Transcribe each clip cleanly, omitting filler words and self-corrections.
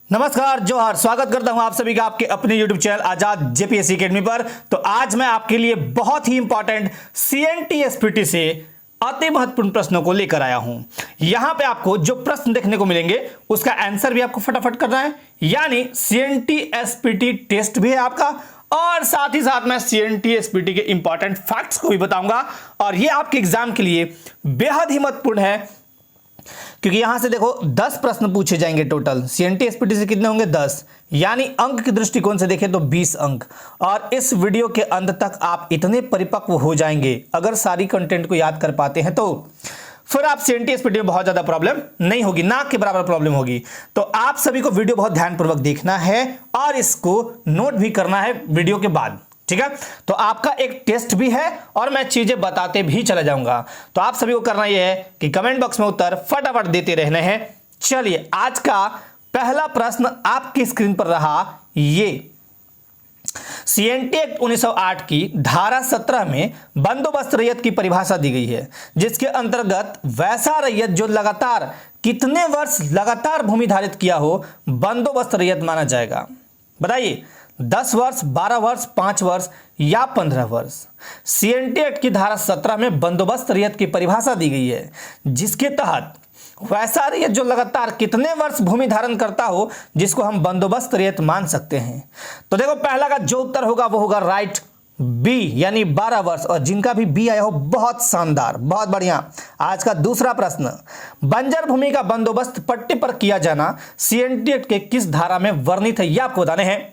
नमस्कार, जोहार। स्वागत करता हूं आप सभी का आपके अपने YouTube चैनल आजाद जेपीएससी एकेडमी पर। तो आज मैं आपके लिए बहुत ही इंपॉर्टेंट CNT-SPT से अति महत्वपूर्ण प्रश्नों को लेकर आया हूं। यहां पे आपको जो प्रश्न देखने को मिलेंगे उसका आंसर भी आपको फटाफट करना है, यानी CNT-SPT टेस्ट भी है आपका, और साथ ही साथ मैं CNT-SPT के इंपॉर्टेंट फैक्ट्स को भी बताऊंगा। और ये आपके एग्जाम के लिए बेहद ही महत्वपूर्ण है, क्योंकि यहां से देखो 10 प्रश्न पूछे जाएंगे टोटल। CNT-SPT से कितने होंगे? 10, यानी अंक के दृष्टिकोण से देखें तो 20 अंक। और इस वीडियो के अंत तक आप इतने परिपक्व हो जाएंगे, अगर सारी कंटेंट को याद कर पाते हैं तो फिर आप CNT-SPT में बहुत ज्यादा प्रॉब्लम नहीं होगी, ना के बराबर प्रॉब्लम होगी। तो आप सभी को वीडियो बहुत ध्यानपूर्वक देखना है और इसको नोट भी करना है वीडियो के बाद, ठीक है। तो आपका एक टेस्ट भी है और मैं चीजें बताते भी चला जाऊंगा। तो आप सभी को करना यह है कि कमेंट बॉक्स में उत्तर फटाफट देते रहने हैं। चलिए, आज का पहला प्रश्न आपकी स्क्रीन पर रहा। ये CNT एक्ट 1908 की धारा 17 में बंदोबस्त रैयत की परिभाषा दी गई है, जिसके अंतर्गत वैसा रैयत जो लगातार कितने वर्ष लगातार भूमि धारित किया हो बंदोबस्त रैयत माना जाएगा। बताइए, 10 वर्ष, 12 वर्ष, 5 वर्ष या 15 वर्ष। CNT एक्ट की धारा 17 में बंदोबस्त रैयत की परिभाषा दी गई है, जिसके तहत वैसा रैयत जो लगातार कितने वर्ष भूमि धारण करता हो जिसको हम बंदोबस्त रैयत मान सकते हैं। तो देखो, पहला का जो उत्तर होगा वो होगा राइट बी, यानी 12 वर्ष। और जिनका भी बी आया हो, बहुत शानदार, बहुत बढ़िया। आज का दूसरा प्रश्न, बंजर भूमि का बंदोबस्त पट्टे पर किया जाना CNT एक्ट के किस धारा में वर्णित है, यह आपको बताने हैं।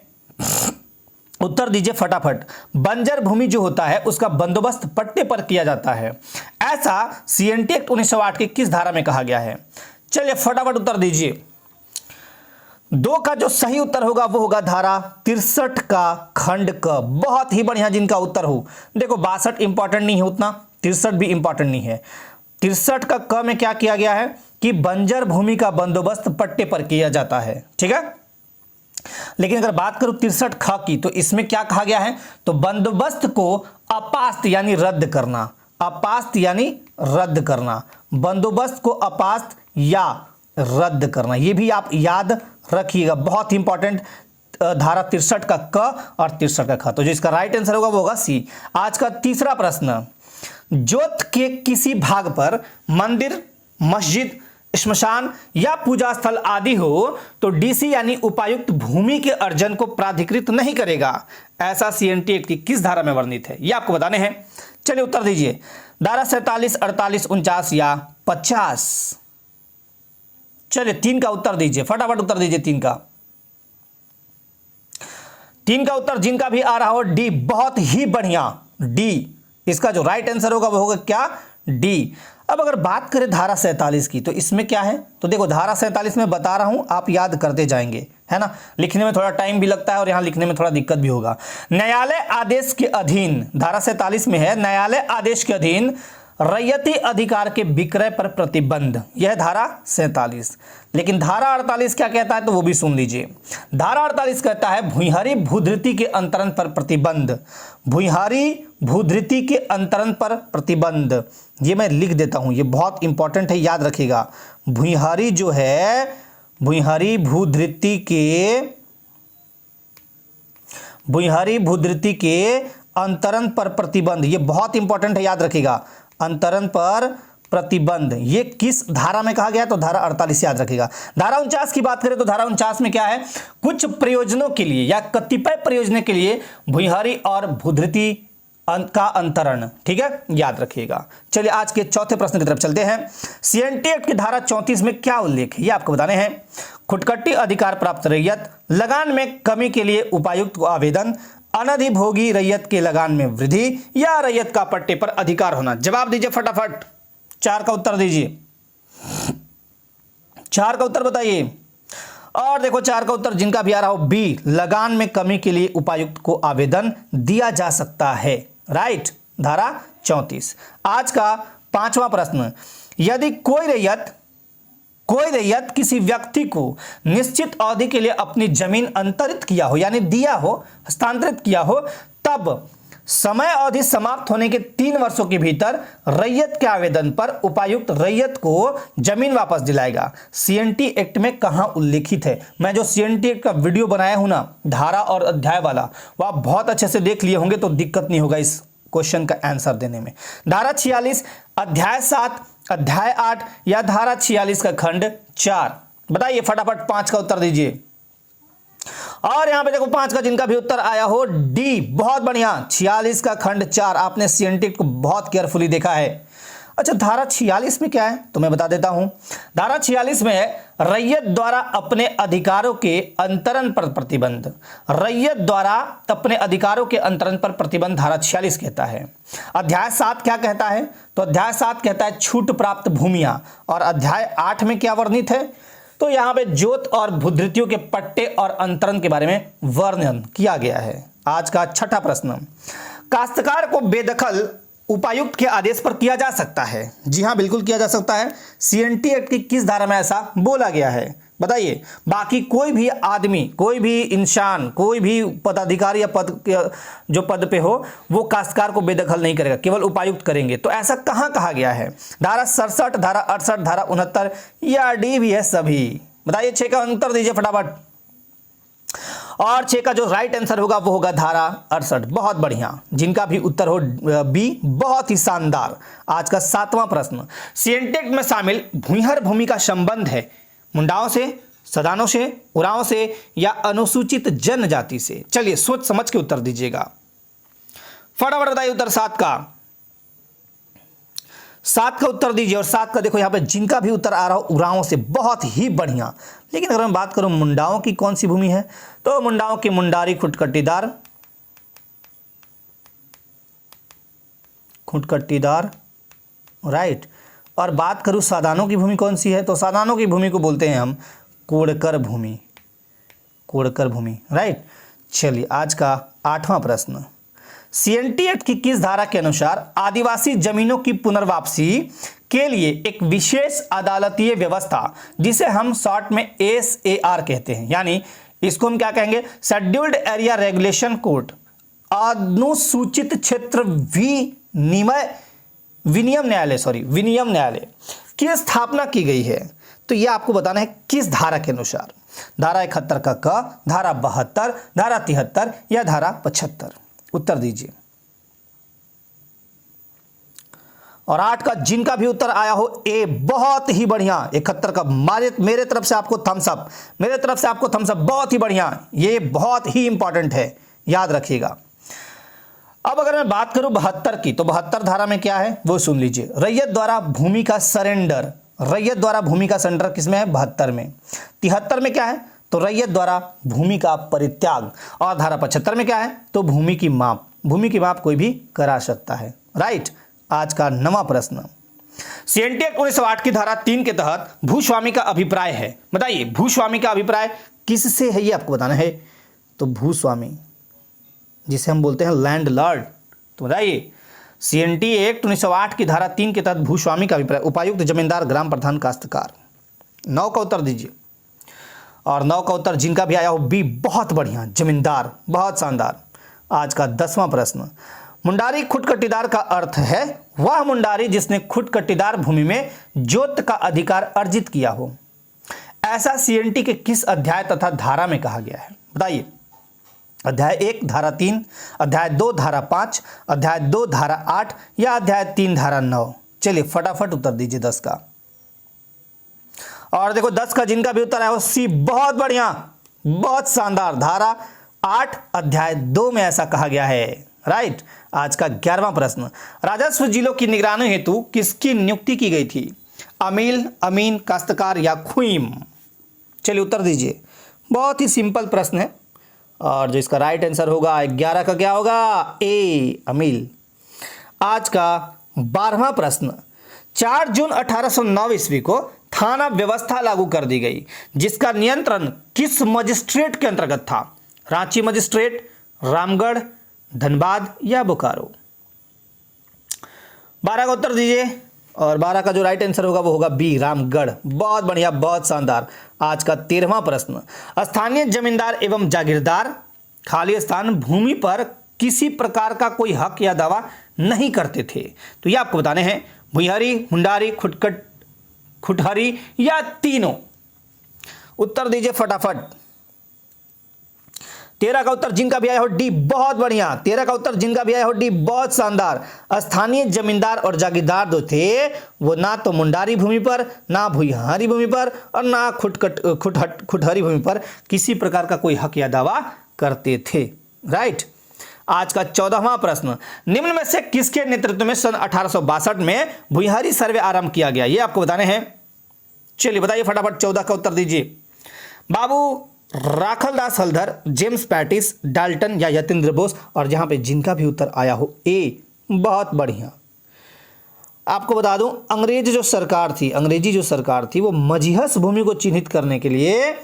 उत्तर दीजिए फटाफट। बंजर भूमि जो होता है उसका बंदोबस्त पट्टे पर किया जाता है, ऐसा CNT एक्ट 1908 के किस धारा में कहा गया है। चलिए फटाफट उत्तर दीजिए। 2 का जो सही उत्तर होगा वो होगा धारा 63 का खंड क। बहुत ही बढ़िया जिनका उत्तर हो। देखो, 62 इंपॉर्टेंट नहीं है उतना, 63 भी इंपॉर्टेंट नहीं है। 63 का क में क्या किया गया है कि बंजर भूमि का बंदोबस्त पट्टे पर किया जाता है, ठीक है। लेकिन अगर बात करूं 63 ख की, तो इसमें क्या कहा गया है, तो बंदोबस्त को अपास्त यानी रद्द करना। अपास्त यानी रद्द करना, बंदोबस्त को अपास्त या रद्द करना, यह भी आप याद रखिएगा, बहुत इंपॉर्टेंट। धारा 63 का क और 63 का ख। तो जो इसका राइट आंसर होगा वो होगा सी। आज का तीसरा प्रश्न, जोत के किसी भाग पर मंदिर, मस्जिद, श्मशान या पूजा स्थल आदि हो तो DC यानी उपायुक्त भूमि के अर्जन को प्राधिकृत नहीं करेगा, ऐसा CNT एक्ट की किस धारा में वर्णित है, यह आपको बताने हैं। चलिए उत्तर दीजिए। धारा 47, 48, 49 या 50। चलिए 3 का उत्तर दीजिए, फटाफट उत्तर दीजिए। 3 का उत्तर जिनका भी आ रहा हो डी, बहुत ही बढ़िया, डी। इसका जो राइट आंसर होगा वो होगा क्या, डी। अब अगर बात करें धारा 47 की, तो इसमें क्या है, तो देखो धारा 47 में बता रहा हूं, आप याद करते जाएंगे, है ना। लिखने में थोड़ा टाइम भी लगता है और यहां लिखने में थोड़ा दिक्कत भी होगा। न्यायालय आदेश के अधीन, धारा 47 में है, न्यायालय आदेश के अधीन रैयती अधिकार के विक्रय पर प्रतिबंध, यह धारा 47। लेकिन धारा 48 क्या कहता है, तो वो भी सुन लीजिए। धारा 48 कहता है भूइहारी भूधृति के अंतरण पर प्रतिबंध। भूइहारी भूधृति के अंतरण पर प्रतिबंध, ये मैं लिख देता हूं, ये बहुत इंपॉर्टेंट है, याद रखिएगा। भूइहारी जो है, भूइहारी भूधृति के अंतरण पर प्रतिबंध, ये बहुत इंपॉर्टेंट है, याद रखिएगा। अंतरण पर प्रतिबंध, ये किस धारा में कहा गया है, तो धारा 48 याद रखिएगा। धारा 49 की बात करें तो धारा 49 में क्या है, कुछ प्रयोजनों के लिए या कतिपय प्रयोजनों के लिए भूइहारी और भूधृति का अंतरण, ठीक है, याद रखिएगा। चलिए आज के चौथे प्रश्न की तरफ चलते हैं। CNT एक्ट की धारा 34 में क्या उल्लेख है, ये आपको बताने हैं। खुटकट्टी अधिकार प्राप्त रैयत, लगान में कमी के लिए उपायुक्त को आवेदन, अनधिभोगी रैयत के लगान में वृद्धि या रैयत का पट्टे पर अधिकार होना। जवाब दीजिए फटाफट। 4 का उत्तर दीजिए, 4 का उत्तर बताइए। और देखो 4 का उत्तर जिनका भी आ रहा हो बी, लगान में कमी के लिए उपायुक्त को आवेदन दिया जा सकता है, राइट, धारा 34। आज का 5वां प्रश्न, यदि कोई रैयत किसी व्यक्ति को निश्चित अवधि के लिए अपनी जमीन अंतरित किया हो, यानी दिया हो, हस्तांतरित किया हो, तब समय अवधि समाप्त होने के 3 वर्षों के भीतर रैयत के आवेदन पर उपायुक्त रैयत को जमीन वापस दिलाएगा। सीएनटी एक्ट में कहां उल्लेखित है? मैं जो सीएनटी एक्ट का वीडियो बनाया हूं ना, धारा और अध्याय वाला, वो आप बहुत अच्छे से देख लिए होंगे, तो दिक्कत नहीं होगा इस क्वेश्चन का आंसर देने में। धारा 46, अध्याय 7, अध्याय 8 या धारा 46 का खंड 4? बताइए फटाफट, 5 का उत्तर दीजिए। और यहां पे देखो 5 का जिनका भी उत्तर आया हो, डी, बहुत बढ़िया, 46 का खंड 4। आपने सीएनटी को बहुत केयरफुली देखा है। अच्छा, धारा 46 में क्या है तो मैं बता देता हूं। धारा 46 में है रैयत द्वारा अपने अधिकारों के अंतरण पर प्रतिबंध। रैयत द्वारा अपने अधिकारों के अंतरण पर प्रतिबंध धारा 46 कहता है। अध्याय 7 क्या कहता है? तो अध्याय 7 कहता है छूट प्राप्त भूमियां। और अध्याय 8 में क्या वर्णित है? तो यहां पे जोत और भूधृतियों के पट्टे और अंतरण के बारे में वर्णन किया गया है। आज का छठा प्रश्न, काश्तकार को बेदखल उपायुक्त के आदेश पर किया जा सकता है? जी हां, बिल्कुल किया जा सकता है। सीएनटी एक्ट की किस धारा में ऐसा बोला गया है? बताइए। बाकी कोई भी आदमी, कोई भी इंसान, कोई भी पदाधिकारी या जो पद पे हो, वो काश्तकार को बेदखल नहीं करेगा, केवल उपायुक्त करेंगे। तो ऐसा कहां कहा गया है? धारा 67, धारा 68, धारा 69 या डी भी है सभी? बताइए, 6 का उत्तर दीजिए फटाफट। और 6 का जो राइट आंसर होगा वो होगा धारा 68। बहुत बढ़िया, जिनका भी उत्तर हो बी, बहुत ही शानदार। आज का 7वां प्रश्न, सीएनटी एक्ट में शामिल भूइहर भूमि का संबंध है मुंडाओं से, सदानों से, उरांव से या अनुसूचित जनजाति से? चलिए सोच समझ के उत्तर दीजिएगा, फटाफट बताइए उत्तर। 7 का उत्तर दीजिए। और 7 का देखो यहां पे जिनका भी उत्तर आ रहा हो उरांव से, बहुत ही बढ़िया। लेकिन अगर मैं बात करूं मुंडाओं की कौन सी भूमि है, तो मुंडाओं की मुंडारी खुटकट्टीदार, राइट। और बात करूं सादानों की भूमि कौन सी है, तो सादानों की भूमि को बोलते हैं हम कोड़कर भूमि, राइट। चलिए आज का 8वां प्रश्न, सीएनटी एक्ट की किस धारा के अनुसार आदिवासी जमीनों की पुनर्वापसी के लिए एक विशेष अदालतीय व्यवस्था, जिसे हम शॉर्ट में एसएआर कहते हैं, यानी इसको हम क्या कहेंगे, शेड्यूल्ड एरिया रेगुलेशन कोर्ट, अनुसूचित क्षेत्र विनियम न्यायालय की स्थापना की गई है? तो यह आपको बताना है किस धारा के अनुसार। धारा 71 का क, धारा 72, धारा 73 या धारा 75? उत्तर दीजिए। और 8 का जिनका भी उत्तर आया हो ए, बहुत ही बढ़िया। 71 का मेरे तरफ से आपको थम्स अप, बहुत ही बढ़िया। ये बहुत ही इंपॉर्टेंट है, याद रखिएगा। अब अगर मैं बात करूं 72 की, तो 72 धारा में क्या है वो सुन लीजिए। रैयत द्वारा भूमि का सरेंडर, किसमें है? 72 में। 73 में क्या है? तो रैयत द्वारा भूमि का परित्याग। और धारा 75 में क्या है? तो भूमि की माप कोई भी करा सकता है, राइट। आज का 9वां प्रश्न, सीएनटी एक्ट 1908 की धारा 3 के तहत भूस्वामी का अभिप्राय है। बताइए, भूस्वामी का अभिप्राय किससे है, ये आपको बताना है। तो भूस्वामी, जिसे हम बोलते हैं लैंडलॉर्ड। तो बताइए, सीएनटी एक्ट 1908 की धारा 3 के तहत भूस्वामी का अभिप्राय उपायुक्त, जमींदार, ग्राम प्रधान, काश्तकार। 9 का उत्तर दीजिए। और 9 का उत्तर जिनका भी आया हो बी, बहुत बढ़िया, जमींदार, बहुत शानदार। आज का 10वां प्रश्न, मुंडारी खुटकट्टीदार का अर्थ है वह मुंडारी जिसने खुटकट्टीदार भूमि में जोत का अधिकार अर्जित किया हो। ऐसा सीएनटी के किस अध्याय तथा धारा में कहा गया है? बताइए। अध्याय 1 धारा 3, अध्याय 2 धारा 5, अध्याय 2 धारा 8 या अध्याय 3 धारा 9? चलिए फटाफट उत्तर दीजिए 10 का। और देखो 10 का जिनका भी उत्तर आया हो सी, बहुत बढ़िया, बहुत शानदार। धारा 8 अध्याय 2 में ऐसा कहा गया है, राइट। आज का 11वां प्रश्न, राजस्व जिलों की निगरानी हेतु किसकी नियुक्ति की गई थी? अमील, अमीन, काश्तकार या खुईम? चलिए उत्तर दीजिए। बहुत ही सिंपल प्रश्न है, और जो इसका राइट आंसर होगा 11 का क्या होगा? ए, अमील। आज का 12वां प्रश्न, 4 जून 1809 ईस्वी को थाना व्यवस्था लागू कर दी गई, जिसका नियंत्रण किस मजिस्ट्रेट के अंतर्गत था? रांची मजिस्ट्रेट, रामगढ़, धनबाद या बोकारो? 12 का उत्तर दीजिए। और 12 का जो राइट आंसर होगा वो होगा बी, रामगढ़। बहुत बढ़िया, बहुत शानदार। आज का 13वां प्रश्न, स्थानीय जमींदार एवं जागीरदार खाली स्थान भूमि पर किसी प्रकार का कोई हक या दावा नहीं करते थे। तो ये आपको बताने हैं, भुईहारी, मुंडारी, खुटहरी या तीनों। उत्तर दीजिए फटाफट। 13 का उत्तर जिनका भी आया हो डी, बहुत बढ़िया। 13 का उत्तर जिनका भी आया हो डी, बहुत शानदार। स्थानीय जमींदार और जागीरदार जो थे वो ना तो मुंडारी भूमि पर, ना भुईहारी भूमि पर और ना खुटहरी भूमि पर किसी प्रकार का कोई हक या दावा करते थे। राइट। आज का 14वां प्रश्न, निम्न में से किसके नेतृत्व में सन 1862 में भुईहारी सर्वे आरंभ किया गया? ये आपको बताने हैं। चलिए बताइए फटाफट, 14 का उत्तर दीजिए। बाबू Rakhaldas Haldar, James Pattis, Dalton या यतीन्द्र बोस, और जहां पे जिनका भी उत्तर आया हो ए, बहुत बढ़िया। आपको बता दूं, अंग्रेजी जो सरकार थी वो मजीहस भूमि को चिन्हित करने के लिए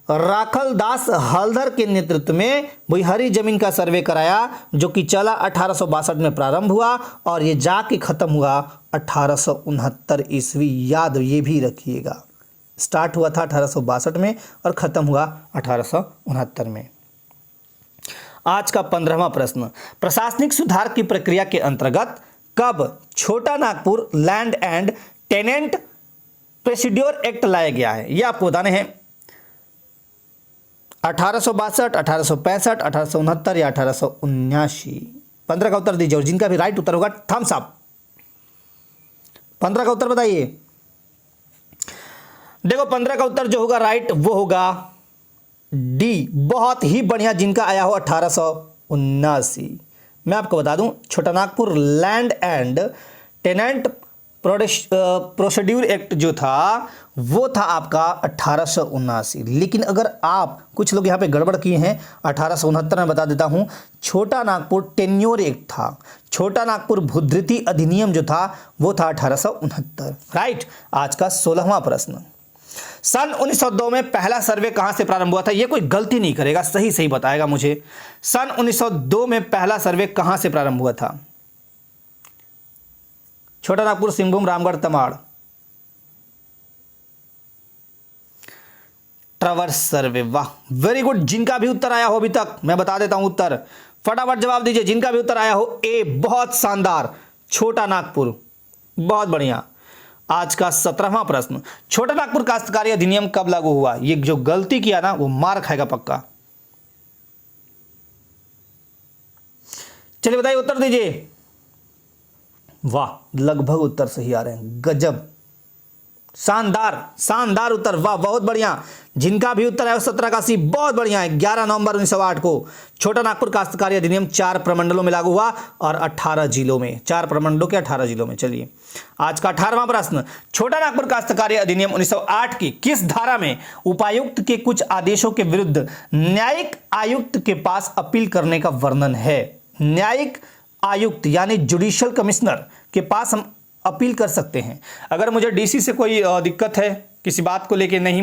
राखलदास हल्दर के नेतृत्व में भुईहारी जमीन का सर्वे कराया, जो कि चला 1862 में प्रारंभ हुआ और ये जाके खत्म हुआ 1869 ईस्वी। याद ये भी रखिएगा, स्टार्ट हुआ था 1862 में और खत्म हुआ 1869 में। आज का 15वां प्रश्न, प्रशासनिक सुधार की प्रक्रिया के अंतर्गत कब Chota Nagpur land and tenant procedure act लाया गया है? यह आपको बताने हैं। 1862, 1865, 1869 या 1879? 15 का उत्तर दीजिए और जिनका भी राइट उत्तर होगा थम्स अप। 15 का उत्तर बताइए। देखो 15 का उत्तर जो होगा राइट वो होगा डी, बहुत ही बढ़िया। जिनका आया हो 1879। मैं आपको बता दूं, Chota Nagpur land and tenant procedure act जो था वो था आपका 1879। लेकिन अगर आप कुछ लोग यहाँ पे गड़बड़ किए हैं, 1869 में बता देता हूँ, छोटा नागपुर टेन्योर एक्ट था। छोटा नागपुर भूधृति अधिनियम जो था वो था 1869। राइट। आज का 16वां प्रश्न, सन 1902 में पहला सर्वे कहां से प्रारंभ हुआ था? ये कोई गलती नहीं करेगा, सही सही बताएगा मुझे। सन 1902 में पहला सर्वे कहां से प्रारंभ हुआ था? छोटा नागपुर, सिंहभूम, रामगढ़, तमाड़? ट्रैवर्स सर्वे। वाह, वेरी गुड। जिनका भी उत्तर आया हो अभी तक, मैं बता देता हूं उत्तर, फटाफट जवाब दीजिए। जिनका भी उत्तर आया हो ए, बहुत शानदार, छोटा नागपुर, बहुत बढ़िया। आज का 17वां प्रश्न, छोटा नागपुर काश्तकारी अधिनियम कब लागू हुआ? ये जो गलती किया ना वो मार खाएगा पक्का। चलिए बताइए, उत्तर दीजिए। वाह, लगभग उत्तर सही आ रहे हैं, गजब, शानदार शानदार उत्तर, वाह बहुत बढ़िया। जिनका भी उत्तर है 17 का सी, बहुत बढ़िया है। 11 नवंबर 1908 को छोटा नागपुर काश्तकारी अधिनियम 4 प्रमंडलों में लागू हुआ और 18 जिलों में, 4 प्रमंडलों के 18 जिलों में। चलिए आज का 18वां प्रश्न, छोटा नागपुर काश्तकारी अधिनियम 1908 की किस धारा में उपायुक्त के कुछ आदेशों के विरुद्ध न्यायिक आयुक्त के पास अपील करने का वर्णन है? न्यायिक आयुक्त यानी जुडिशियल कमिश्नर के पास हम अपील कर सकते हैं। अगर मुझे डीसी से कोई दिक्कत है किसी बात को लेके, नहीं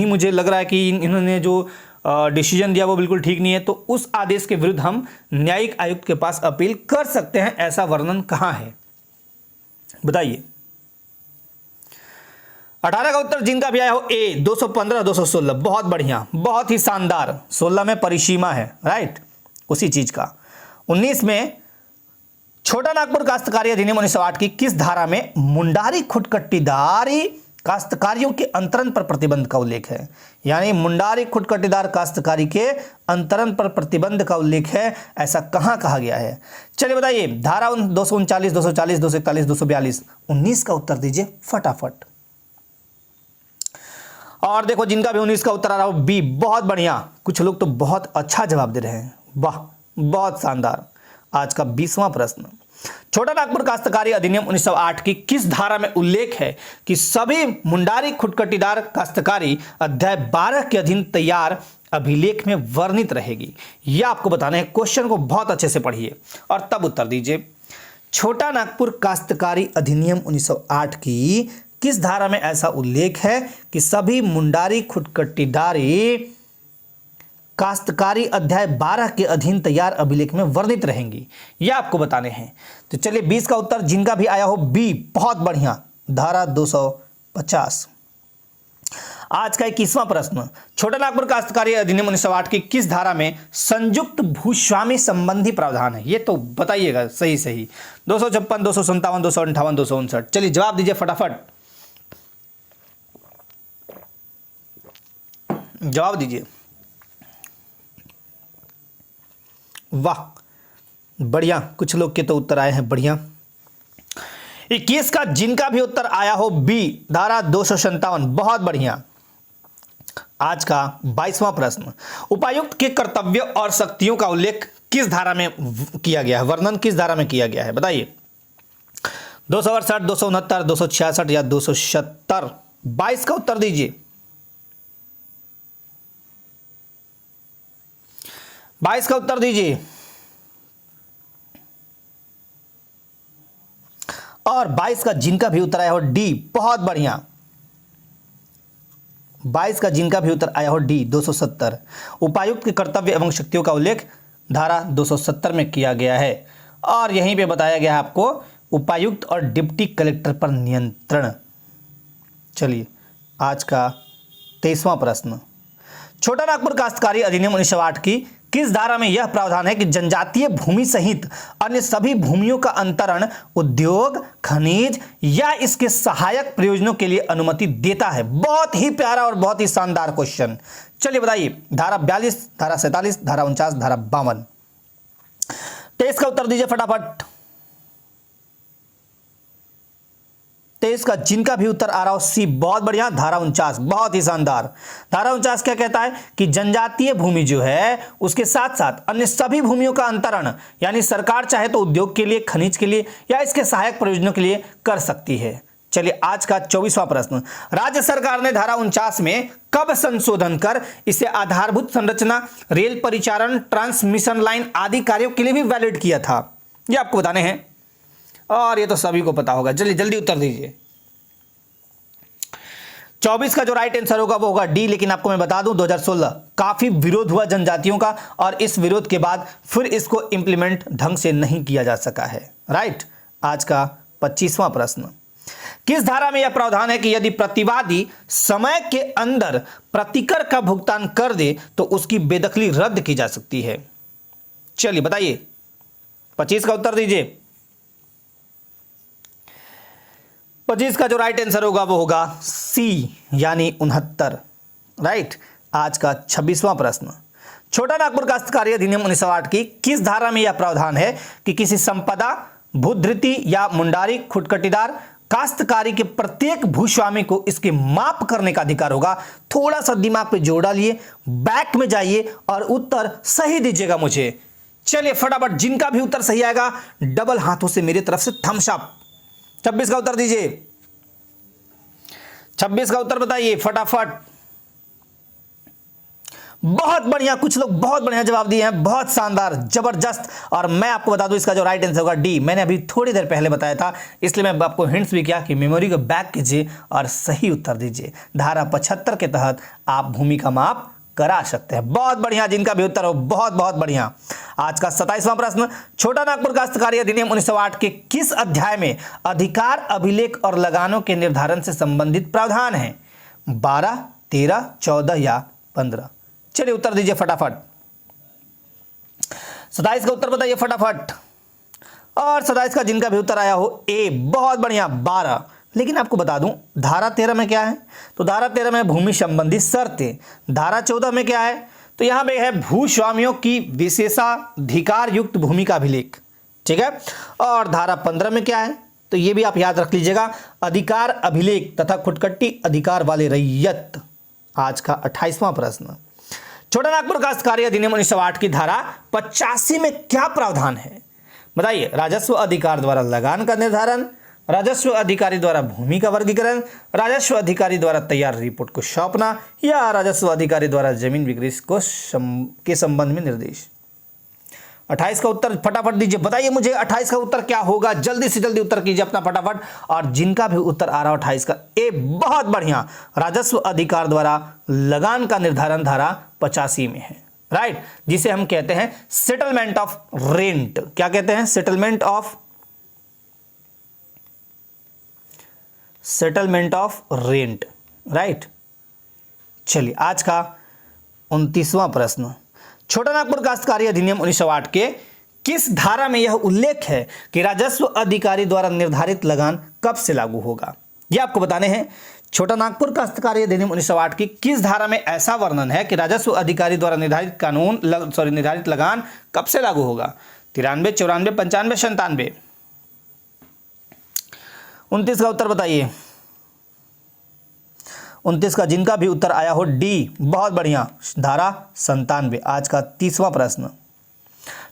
मुझे लग रहा है कि इन्होंने जो डिसीजन दिया वो बिल्कुल ठीक नहीं है, तो उस आदेश के विरुद्ध हम न्यायिक आयुक्त के पास अपील कर सकते हैं। ऐसा वर्णन कहां है बताइए। 18 का उत्तर जिनका भी आया हो ए, 215, 216, बहुत बढ़िया, बहुत ही शानदार। 16 में परिसीमा है, राइट, उसी चीज का। 19 में छोटा नागपुर काश्तकारी अधिनियम 1908 की किस धारा में मुंडारी खुटकट्टीदारी काश्तकारियों के अंतरण पर प्रतिबंध का उल्लेख है? यानी मुंडारी खुटकट्टीदार काश्तकारी के अंतरण पर प्रतिबंध का उल्लेख है, ऐसा कहां कहा गया है? चलिए बताइए। धारा 239, 240, 241, 242? 19 का उत्तर दीजिए फटाफट। और देखो जिनका भी 19 का उत्तर आ रहा हो बी, बहुत बढ़िया। कुछ लोग तो बहुत अच्छा जवाब दे रहे हैं, वाह बहुत शानदार। आज का 20वां प्रश्न, छोटा नागपुर काश्तकारी अधिनियम 1908 की किस धारा में उल्लेख है कि सभी मुंडारी खुटकट्टीदार काश्तकारी अध्याय 12 के अधीन तैयार अभिलेख में वर्णित रहेगी? यह आपको बताना है। क्वेश्चन को बहुत अच्छे से पढ़िए और तब उत्तर दीजिए। छोटा नागपुर काश्तकारी अधिनियम 1908 की किस धारा में ऐसा उल्लेख है कि सभी मुंडारी खुटकट्टीदारी काश्तकारी अध्याय 12 के अधीन तैयार अभिलेख में वर्णित रहेंगी? यह आपको बताने हैं। तो चलिए 20 का उत्तर जिनका भी आया हो बी, बहुत बढ़िया, धारा 250। आज का 21वां प्रश्न, छोटा नागपुर काश्तकारी अधिनियम 1908 की किस धारा में संयुक्त भूस्वामी संबंधी प्रावधान है? ये तो बताइएगा सही सही। 256, 257, 258, 259। चलिए जवाब दीजिए फटाफट, जवाब दीजिए। वाह बढ़िया, कुछ लोग के तो उत्तर आए हैं बढ़िया। 21 का जिनका भी उत्तर आया हो बी, धारा 257, बहुत बढ़िया। आज का 22वां प्रश्न, उपायुक्त के कर्तव्य और शक्तियों का उल्लेख किस धारा में किया गया है? वर्णन किस धारा में किया गया है बताइए। 268, 269, 266 या 270? 22 का उत्तर दीजिए। 22 का उत्तर दीजिए। और 22 का जिनका भी उत्तर आया हो डी, बहुत बढ़िया। 22 का जिनका भी उत्तर आया हो डी, 270। उपायुक्त के कर्तव्य एवं शक्तियों का उल्लेख धारा 270 में किया गया है और यहीं पे बताया गया है आपको उपायुक्त और डिप्टी कलेक्टर पर नियंत्रण। चलिए आज का 23वां प्रश्न, छोटा नागपुर काश्तकारी अधिनियम 1908 की किस धारा में यह प्रावधान है कि जनजातीय भूमि सहित अन्य सभी भूमियों का अंतरण उद्योग, खनिज या इसके सहायक प्रयोजनों के लिए अनुमति देता है? बहुत ही प्यारा और बहुत ही शानदार क्वेश्चन। चलिए बताइए, धारा 42, धारा 47, धारा 49, धारा 52? 23 का उत्तर दीजिए फटाफट। 23 का जिनका भी उत्तर आ रहा हो सी, बहुत बढ़िया। धारा 49, बहुत ही शानदार। धारा 49 क्या कहता है कि जनजातीय भूमि जो है उसके साथ साथ अन्य सभी भूमियों का अंतरण यानी सरकार चाहे तो उद्योग के लिए, खनिज के लिए या इसके सहायक प्रयोजनों के लिए कर सकती है। चलिए आज का 24वां प्रश्न, राज्य सरकार ने धारा 49 में कब संशोधन कर इसे आधारभूत संरचना, रेल परिचालन, ट्रांसमिशन लाइन आदि कार्यों के लिए भी वैलिड किया था? ये आपको बताने हैं और ये तो सभी को पता होगा। जल्दी जल्दी उत्तर दीजिए। 24 का जो राइट आंसर होगा वो होगा डी, लेकिन आपको मैं बता दूं 2016 काफी विरोध हुआ जनजातियों का और इस विरोध के बाद फिर इसको इंप्लीमेंट ढंग से नहीं किया जा सका है। राइट। आज का 25वां प्रश्न, किस धारा में यह प्रावधान है कि यदि प्रतिवादी समय के अंदर प्रतिकर का भुगतान कर दे तो उसकी बेदखली रद्द की जा सकती है? चलिए बताइए, 25 का उत्तर दीजिए। 25 का जो राइट आंसर होगा वो होगा सी यानी 69। राइट। आज का 26वां प्रश्न, छोटा नागपुर काश्तकारी अधिनियम 1908 की किस धारा में यह प्रावधान है कि किसी संपदा, भूधृति या मुंडारी, खुटखटीदार काश्तकारी के प्रत्येक भूस्वामी को इसके माप करने का अधिकार होगा? थोड़ा सा दिमाग पे जोर डालिए, बैक में जाइए और उत्तर सही दीजिएगा मुझे। चलिए फटाफट, जिनका भी उत्तर सही आएगा डबल हाथों से मेरी तरफ से थम्स अप। 26 का उत्तर दीजिए। 26 का उत्तर बताइए फटाफट। बहुत बढ़िया, कुछ लोग बहुत बढ़िया जवाब दिए हैं, बहुत शानदार, जबरदस्त। और मैं आपको बता दूं इसका जो राइट आंसर होगा डी। मैंने अभी थोड़ी देर पहले बताया था, इसलिए मैं आपको हिंट्स भी किया कि मेमोरी को बैक कीजिए और सही उत्तर दीजिए। धारा 75 के तहत आप भूमि का माप करा सकते हैं। बहुत बढ़िया, जिनका भी उत्तर हो बहुत बहुत बढ़िया। आज का 27वां प्रश्न, छोटा नागपुर काश्तकारी अधिनियम 1908 के किस अध्याय में अधिकार, अभिलेख और लगानों के निर्धारण से संबंधित प्रावधान है? 12, 13, 14 या 15? चलिए उत्तर दीजिए फटाफट। 27 का उत्तर बताइए फटाफट। और 27 का जिनका भी उत्तर आया हो ए, बहुत बढ़िया, 12। लेकिन आपको बता दूं धारा 13 में क्या है, तो धारा 13 में भूमि संबंधी शर्तें। धारा 14 में क्या है, तो यहां पे है भूस्वामियों की विशेषाधिकार युक्त भूमि का अभिलेख। ठीक है। और धारा 15 में क्या है, तो ये भी आप याद रख लीजिएगा, अधिकार, अभिलेख तथा खुटखटी अधिकार वाले रैयत। आज का 28वां प्रश्न, छोटा नागपुर काश्तकारी अधिनियम 1908 की धारा 85 में क्या प्रावधान है? बताइए। राजस्व अधिकार द्वारा लगान का निर्धारण, राजस्व अधिकारी द्वारा भूमि का वर्गीकरण, राजस्व अधिकारी द्वारा तैयार रिपोर्ट को सौंपना या राजस्व अधिकारी द्वारा जमीन बिक्री के संबंध में निर्देश। 28 का उत्तर फटाफट दीजिए, बताइए मुझे 28 का उत्तर क्या होगा? जल्दी से जल्दी उत्तर कीजिए अपना फटाफट। और जिनका भी उत्तर आ रहा हो 28 का ए, बहुत बढ़िया, राजस्व अधिकार द्वारा लगान का निर्धारण धारा 85 में है। राइट, जिसे हम कहते हैं सेटलमेंट ऑफ रेंट। क्या कहते हैं? Settlement of rent. राइट। चलिए आज का 29वां प्रश्न, छोटा नागपुर काश्तकारी अधिनियम 1908 के किस धारा में यह उल्लेख है कि राजस्व अधिकारी द्वारा निर्धारित लगान कब से लागू होगा? यह आपको बताने हैं। छोटा नागपुर काश्तकारी अधिनियम 1908 की किस धारा में ऐसा वर्णन है कि राजस्व अधिकारी द्वारा निर्धारित लगान कब से लागू होगा? 93, 94, 95, 97। 29 का उत्तर बताइए। 29 का जिनका भी उत्तर आया हो डी, बहुत बढ़िया, धारा 97। आज का 30वां प्रश्न,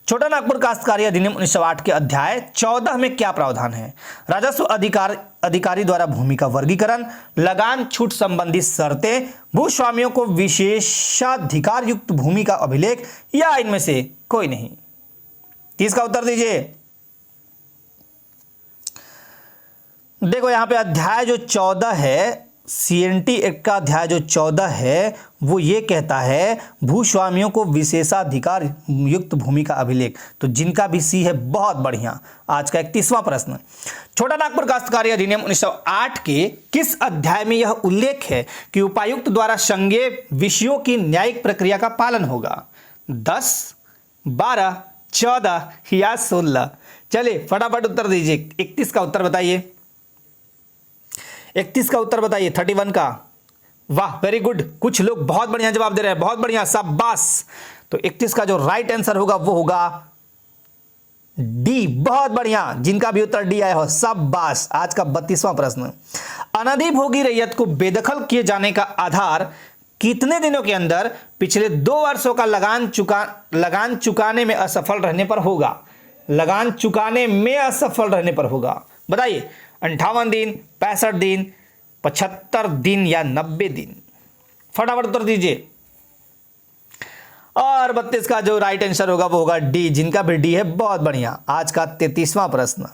छोटा नागपुर काश्तकारी अधिनियम 1908 के अध्याय 14 में क्या प्रावधान है? राजस्व अधिकारी द्वारा भूमि का वर्गीकरण, लगान छूट संबंधी शर्तें, भूस्वामियों को विशेषाधिकार युक्त भूमि का अभिलेख, या इनमें से कोई नहीं? 30 का उत्तर दीजिए। देखो यहां पे अध्याय जो 14 है, CNT एक्ट का अध्याय जो 14 है वो ये कहता है भूस्वामियों को विशेषाधिकार युक्त भूमि का अभिलेख। तो जिनका भी सी है, बहुत बढ़िया। आज का 31वां प्रश्न, छोटा नागपुर काश्तकारी अधिनियम 1908 के किस अध्याय में यह उल्लेख है कि उपायुक्त द्वारा संज्ञेय विषयों की न्यायिक प्रक्रिया का पालन होगा? 10, 12, 14 या 16? चलिए फटाफट उत्तर दीजिए। 31 का उत्तर बताइए। 31 का उत्तर बताइए, 31 का। वाह, वेरी गुड, कुछ लोग बहुत बढ़िया जवाब दे रहे हैं, बहुत बढ़िया, शाबाश। तो 31 का जो राइट आंसर होगा वो होगा डी, बहुत बढ़िया, जिनका भी उत्तर डी आया हो, शाबाश। आज का 32वां प्रश्न, अनधिभोगी रैयत को बेदखल किए जाने का आधार कितने दिनों के अंदर पिछले 2 वर्षों का लगान चुकाने में असफल रहने पर होगा? लगान चुकाने में असफल रहने पर होगा, बताइए। 58 दिन, 65 दिन, 75 दिन या 90 दिन? फटाफट उत्तर दीजिए। और 32 का जो राइट आंसर होगा वो होगा डी, जिनका भी डी है, बहुत बढ़िया। आज का 33वां प्रश्न,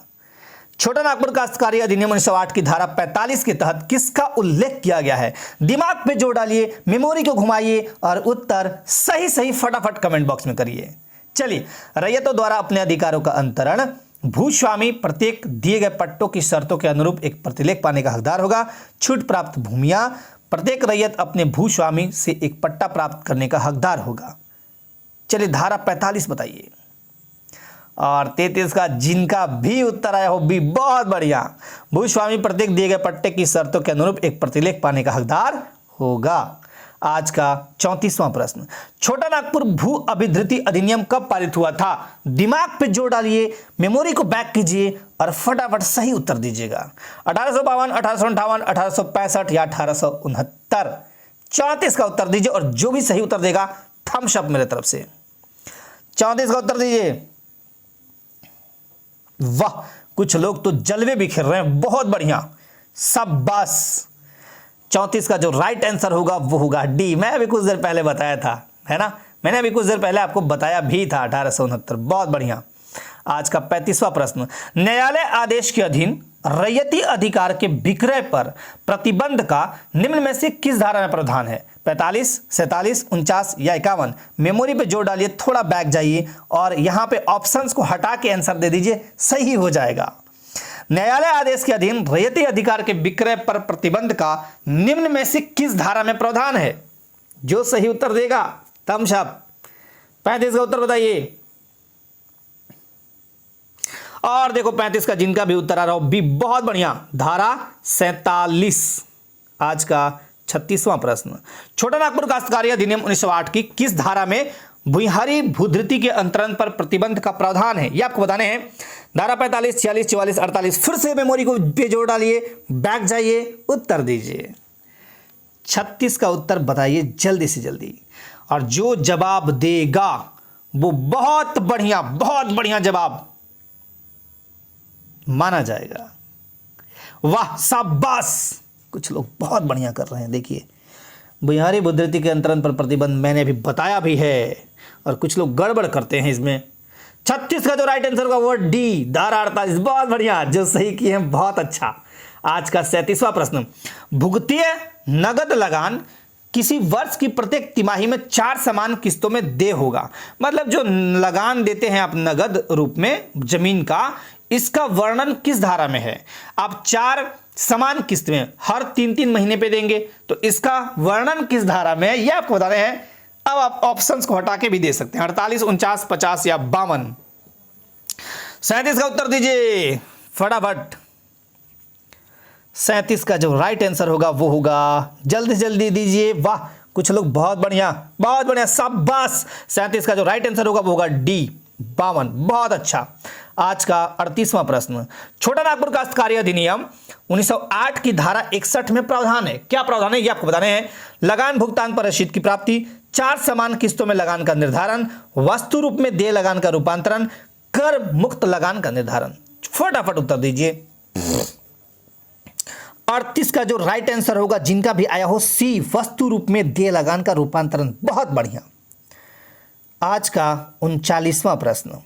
छोटा नागपुर काश्तकारी अधिनियम 1908 की धारा 45 के तहत किसका उल्लेख किया गया है? दिमाग पे जोर डालिए, मेमोरी को घुमाइए और उत्तर सही फटाफट कमेंट बॉक्स में करिए। चलिए, रैयतों द्वारा अपने अधिकारों का अंतरण, भूस्वामी प्रत्येक दिए गए पट्टों की शर्तों के अनुरूप एक प्रतिलेख पाने का हकदार होगा, छूट प्राप्त भूमियां, प्रत्येक रैयत अपने भूस्वामी से एक पट्टा प्राप्त करने का हकदार होगा। चलिए धारा 45 बताइए। और 33 का जिनका भी उत्तर आया हो बी, बहुत बढ़िया, भूस्वामी प्रत्येक दिए गए पट्टे की शर्तों के अनुरूप एक प्रतिलेख पाने का हकदार होगा। आज का 34वां प्रश्न, छोटा नागपुर भू अभिधृति अधिनियम कब पारित हुआ था? दिमाग पे जोर डालिए, मेमोरी को बैक कीजिए और फटाफट सही उत्तर दीजिएगा। 1852, 1858, 1865 या 1869? 34 का उत्तर दीजिए और जो भी सही उत्तर देगा थम्स अप मेरे तरफ से। 34 का उत्तर दीजिए। वाह, कुछ लोग तो जलवे बिखेर रहे हैं, बहुत बढ़िया, शाबाश। 34 का जो राइट आंसर होगा वो होगा डी। मैं अभी कुछ देर पहले बताया था, है ना, मैंने अभी कुछ देर पहले आपको बताया भी था, 1869, बहुत बढ़िया। आज का 35वां प्रश्न, न्यायालय आदेश के अधीन रैयती अधिकार के विक्रय पर प्रतिबंध का निम्न में से किस धारा में प्रावधान है? 45, 47, 49 या 51? मेमोरी पे जोर डालिए, थोड़ा बैक जाइए और यहां पे ऑप्शंस को हटा के आंसर दे दीजिए, सही हो जाएगा। न्यायालय आदेश के अधीन रैयती अधिकार के विक्रय पर प्रतिबंध का निम्न में से किस धारा में प्रावधान है? जो सही उत्तर देगा थम्स अप। 35 का उत्तर बताइए। और देखो 35 का जिनका भी उत्तर आ रहा हो बी, बहुत बढ़िया, धारा 47। आज का 36वां प्रश्न, छोटा नागपुर काश्तकारी अधिनियम 1908 की किस धारा में भूयहारी भूधृति के अंतरण पर प्रतिबंध का प्रावधान है? ये आपको बताने हैं। धारा 45, 46, 44, 48? फिर से मेमोरी को पे जोड़ डालिए, बैक जाइए, उत्तर दीजिए। 36 का उत्तर बताइए जल्दी से जल्दी, और जो जवाब देगा वो बहुत बढ़िया जवाब माना जाएगा। वाह, शाबाश, कुछ लोग बहुत बढ़िया कर रहे हैं। देखिए, भूयहारी भूधृति के अंतरण पर प्रतिबंध मैंने अभी बताया भी है और कुछ लोग गड़बड़ करते हैं इसमें। 36 का जो राइट आंसर होगा वो डी, धारा 48, बहुत बढ़िया, जो सही किए हैं बहुत अच्छा। आज का 37वां प्रश्न, भुगतिय नगद लगान किसी वर्ष की प्रत्येक तिमाही में 4 समान किस्तों में देय होगा। मतलब जो लगान देते हैं आप नगद रूप में जमीन का, इसका वर्णन किस धारा में है? आप 4 समान किस्त में हर 3-3 महीने पे देंगे, तो इसका वर्णन किस धारा में है, यह आपको बता रहे हैं। अब आप ऑप्शंस को हटा के भी दे सकते हैं, 48, 49, 50 या 52। 37 का उत्तर दीजिए फटाफट। 37 का जो राइट आंसर होगा वो होगा, जल्दी जल्दी दीजिए। वाह, कुछ लोग बहुत बढ़िया, बहुत बढ़िया, शाबाश। 37 का जो राइट आंसर होगा वो होगा डी, 52। बहुत अच्छा। आज का 38वां प्रश्न, छोटा नागपुर काश्तकारी अधिनियम 1908 की धारा 61 में प्रावधान है। क्या प्रावधान है ये आपको बताने हैं। लगान भुगतान पर रसीद की प्राप्ति, 4 समान किस्तों में लगान का निर्धारण, वस्तु रूप में देय लगान का रूपांतरण, कर मुक्त लगान का निर्धारण। फटाफट उत्तर दीजिए। 38 का जो राइट आंसर होगा, जिनका भी आया हो, सी, वस्तु रूप में देय लगान का रूपांतरण। बहुत बढ़िया। आज का 39वां प्रश्न,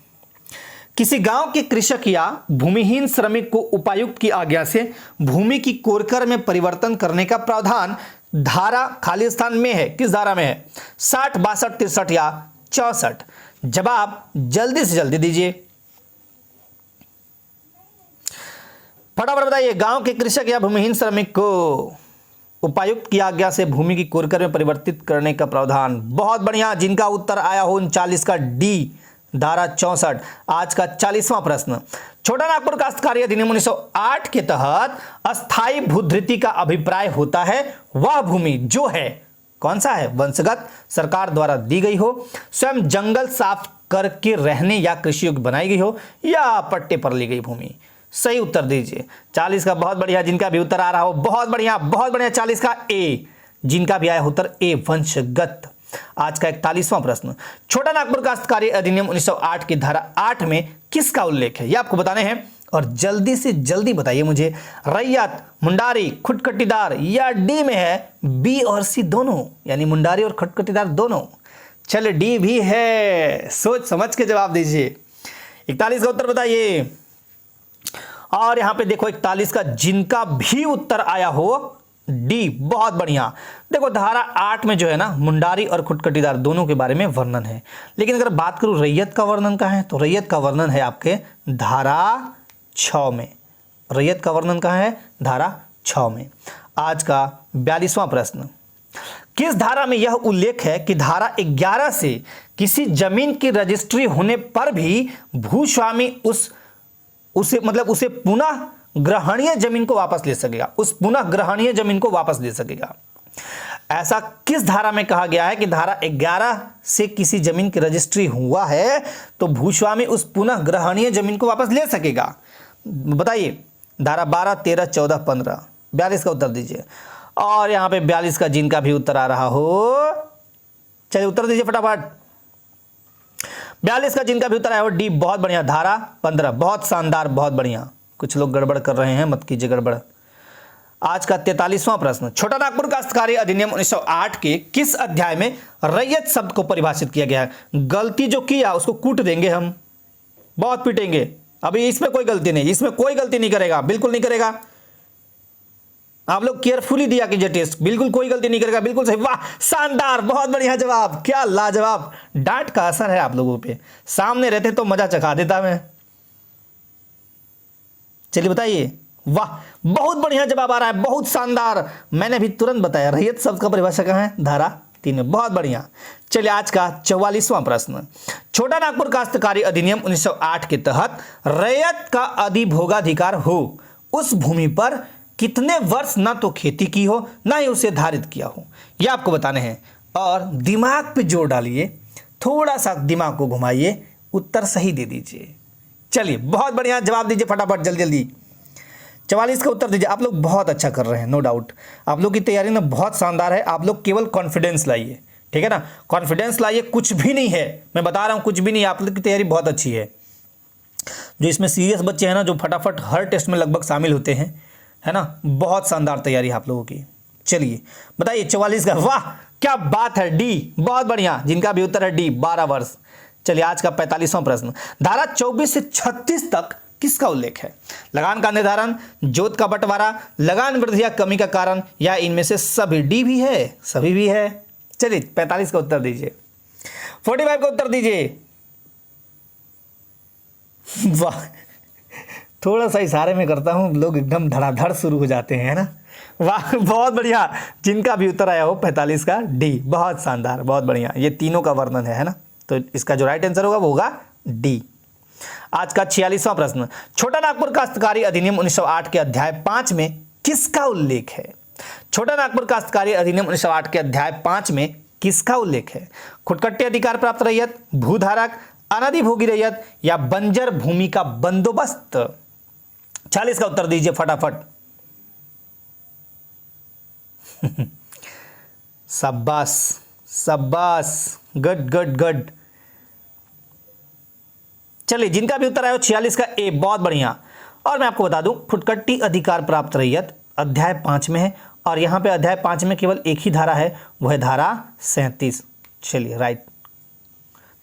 किसी गांव के कृषक या भूमिहीन श्रमिक को उपायुक्त की आज्ञा से भूमि की कोरकर में परिवर्तन करने का प्रावधान धारा खाली स्थान में है, किस धारा में है? 60, 62, 63 या 64। जवाब जल्दी से जल्दी दीजिए, फटाफट बताइए। गांव के कृषक या भूमिहीन श्रमिक को उपायुक्त की आज्ञा से भूमि की कोरकर में परिवर्तित करने का प्रावधान। बहुत बढ़िया। जिनका उत्तर आया हो 39 का डी, धारा 64। आज का 40वां प्रश्न, छोटा नागपुर काश्तकारी अधिनियम 1908 के तहत अस्थायी भूधृति का अभिप्राय होता है वह भूमि जो है, कौन सा है? वंशगत, सरकार द्वारा दी गई हो, स्वयं जंगल साफ करके रहने या कृषि योग्य बनाई गई हो, या पट्टे पर ली गई भूमि। सही उत्तर दीजिए। 40 का बहुत बढ़िया, जिनका भी उत्तर आ रहा हो बहुत बढ़िया, बहुत बढ़िया। 40 का ए, जिनका भी आया उत्तर ए, वंशगत। आज का 41वां प्रश्न, छोटा नागपुर काश्तकारी अधिनियम 1908 की धारा 8 में किसका उल्लेख है, यह आपको बताने हैं और जल्दी से जल्दी बताइए मुझे। रैयत, मुंडारी, खुटखटीदार या डी में है बी और सी दोनों, यानी मुंडारी और खुटखटीदार दोनों। चलिए डी भी है, सोच समझ के जवाब दीजिए। 41 का उत्तर बताइए। और यहां पे देखो 41 का जिनका भी उत्तर आया हो डी, बहुत बढ़िया। देखो धारा 8 में जो है ना, मुंडारी और खुटखटीदार दोनों के बारे में वर्णन है, लेकिन अगर बात करूं रैयत का वर्णन कहां है, तो रैयत का वर्णन है आपके धारा 6 में। रैयत का वर्णन कहां है? धारा 6 में। आज का 42वां प्रश्न, किस धारा में यह उल्लेख है कि धारा 11 से किसी जमीन की रजिस्ट्री होने पर भी भूस्वामी उसे पुनः ग्रहणीय जमीन को वापस ले सकेगा, उस पुनः ग्रहणीय जमीन को वापस ले सकेगा। ऐसा किस धारा में कहा गया है कि धारा 11 से किसी जमीन की रजिस्ट्री हुआ है तो भूस्वामी उस पुनः ग्रहणीय जमीन को वापस ले सकेगा? बताइए। धारा 12, 13, 14, 15। 42 का उत्तर दीजिए। और यहां पे 42 का जिनका भी उत्तर आ रहा हो, चलिए उत्तर दीजिए फटाफट। 42 का जिनका भी उत्तर आया हो डी, बहुत बढ़िया, धारा 15। बहुत शानदार, बहुत बढ़िया। कुछ लोग गड़बड़ कर रहे हैं, मत कीजिए गड़बड़। आज का 43वां प्रश्न, छोटा नागपुर काश्तकारी अधिनियम 1908 के किस अध्याय में रैयत शब्द को परिभाषित किया गया है? गलती जो किया उसको कूट देंगे हम, बहुत पीटेंगे। अभी इसमें कोई गलती नहीं, इसमें कोई गलती नहीं करेगा, बिल्कुल नहीं करेगा। आप लोग केयरफुली दिया कीजिए टेस्ट, बिल्कुल कोई गलती नहीं करेगा, बिल्कुल सही। वाह, शानदार, बहुत बढ़िया जवाब, क्या लाजवाब। डांट का असर है आप लोगों पे, सामने रहते तो मजा चखा देता मैं। चलिए बताइए। वाह, बहुत बढ़िया जवाब आ रहा है, बहुत शानदार। मैंने भी तुरंत बताया, रैयत शब्द का परिभाषा कहां है? धारा 3 में। बहुत बढ़िया। चलिए आज का 44वां प्रश्न, छोटा नागपुर काश्तकारी अधिनियम 1908 के तहत रैयत का अधिभोगाधिकार हो उस भूमि पर कितने वर्ष ना तो खेती की हो ना ही उसे धारित किया हो, यह आपको बताने हैं। और दिमाग पे जोर डालिए, थोड़ा सा दिमाग को घुमाइए, उत्तर सही दे दीजिए। चलिए बहुत बढ़िया, जवाब दीजिए फटाफट, जल्दी जल्दी। 44 का उत्तर दीजिए। आप लोग बहुत अच्छा कर रहे हैं, नो डाउट। आप लोग की तैयारी ना बहुत शानदार है। आप लोग केवल कॉन्फिडेंस लाइए, ठीक है ना, कॉन्फिडेंस लाइए। कुछ भी नहीं है, मैं बता रहा हूं, कुछ भी नहीं। आप लोग की तैयारी बहुत अच्छी है। जो इसमें सीरियस बच्चे हैं ना, जो फटाफट हर टेस्ट में लगभग शामिल होते हैं, है ना, बहुत शानदार तैयारी है आप लोगों की। चलिए बताइए 44 का। वाह क्या बात है, डी, बहुत बढ़िया। जिनका भी उत्तर है डी, 12 वर्ष। चलिए आज का 45वां प्रश्न, धारा 24 से 36 तक किसका उल्लेख है? लगान का निर्धारण, जोत का बंटवारा, लगान वृद्धि या कमी का कारण, या इनमें से सभी? डी भी है, सभी भी है। चलिए 45 का उत्तर दीजिए, 45 का उत्तर दीजिए। वाह थोड़ा सा इशारे में करता हूँ, लोग एकदम धड़ाधड़ शुरू हो जाते हैं, है ना। वाह, बहुत बढ़िया। जिनका भी उत्तर आया हो 45 का डी, बहुत शानदार, बहुत बढ़िया। ये तीनों का वर्णन है ना। तो इसका जो राइट आंसर होगा वो होगा डी। आज का 46वां प्रश्न, छोटा नागपुर काश्तकारी अधिनियम 1908 के अध्याय 5 में किसका उल्लेख है? छोटा नागपुर काश्तकारी अधिनियम 1908 के अध्याय 5 में किसका उल्लेख है? खुदकट्टे अधिकार प्राप्त रैयत, भूधारक, अनाधिभोगी रैयत या बंजर भूमि का बंदोबस्त? 40 का उत्तर दीजिए फटाफट। शाबाश शाबाश, गुड गुड गुड। चलिए, जिनका भी उत्तर आया 46 का ए, बहुत बढ़िया। और मैं आपको बता दूं, खुदकट्टी अधिकार प्राप्त रैयत अध्याय 5 में है और यहां पे अध्याय 5 में केवल एक ही धारा है, वो है धारा 37। चलिए, राइट।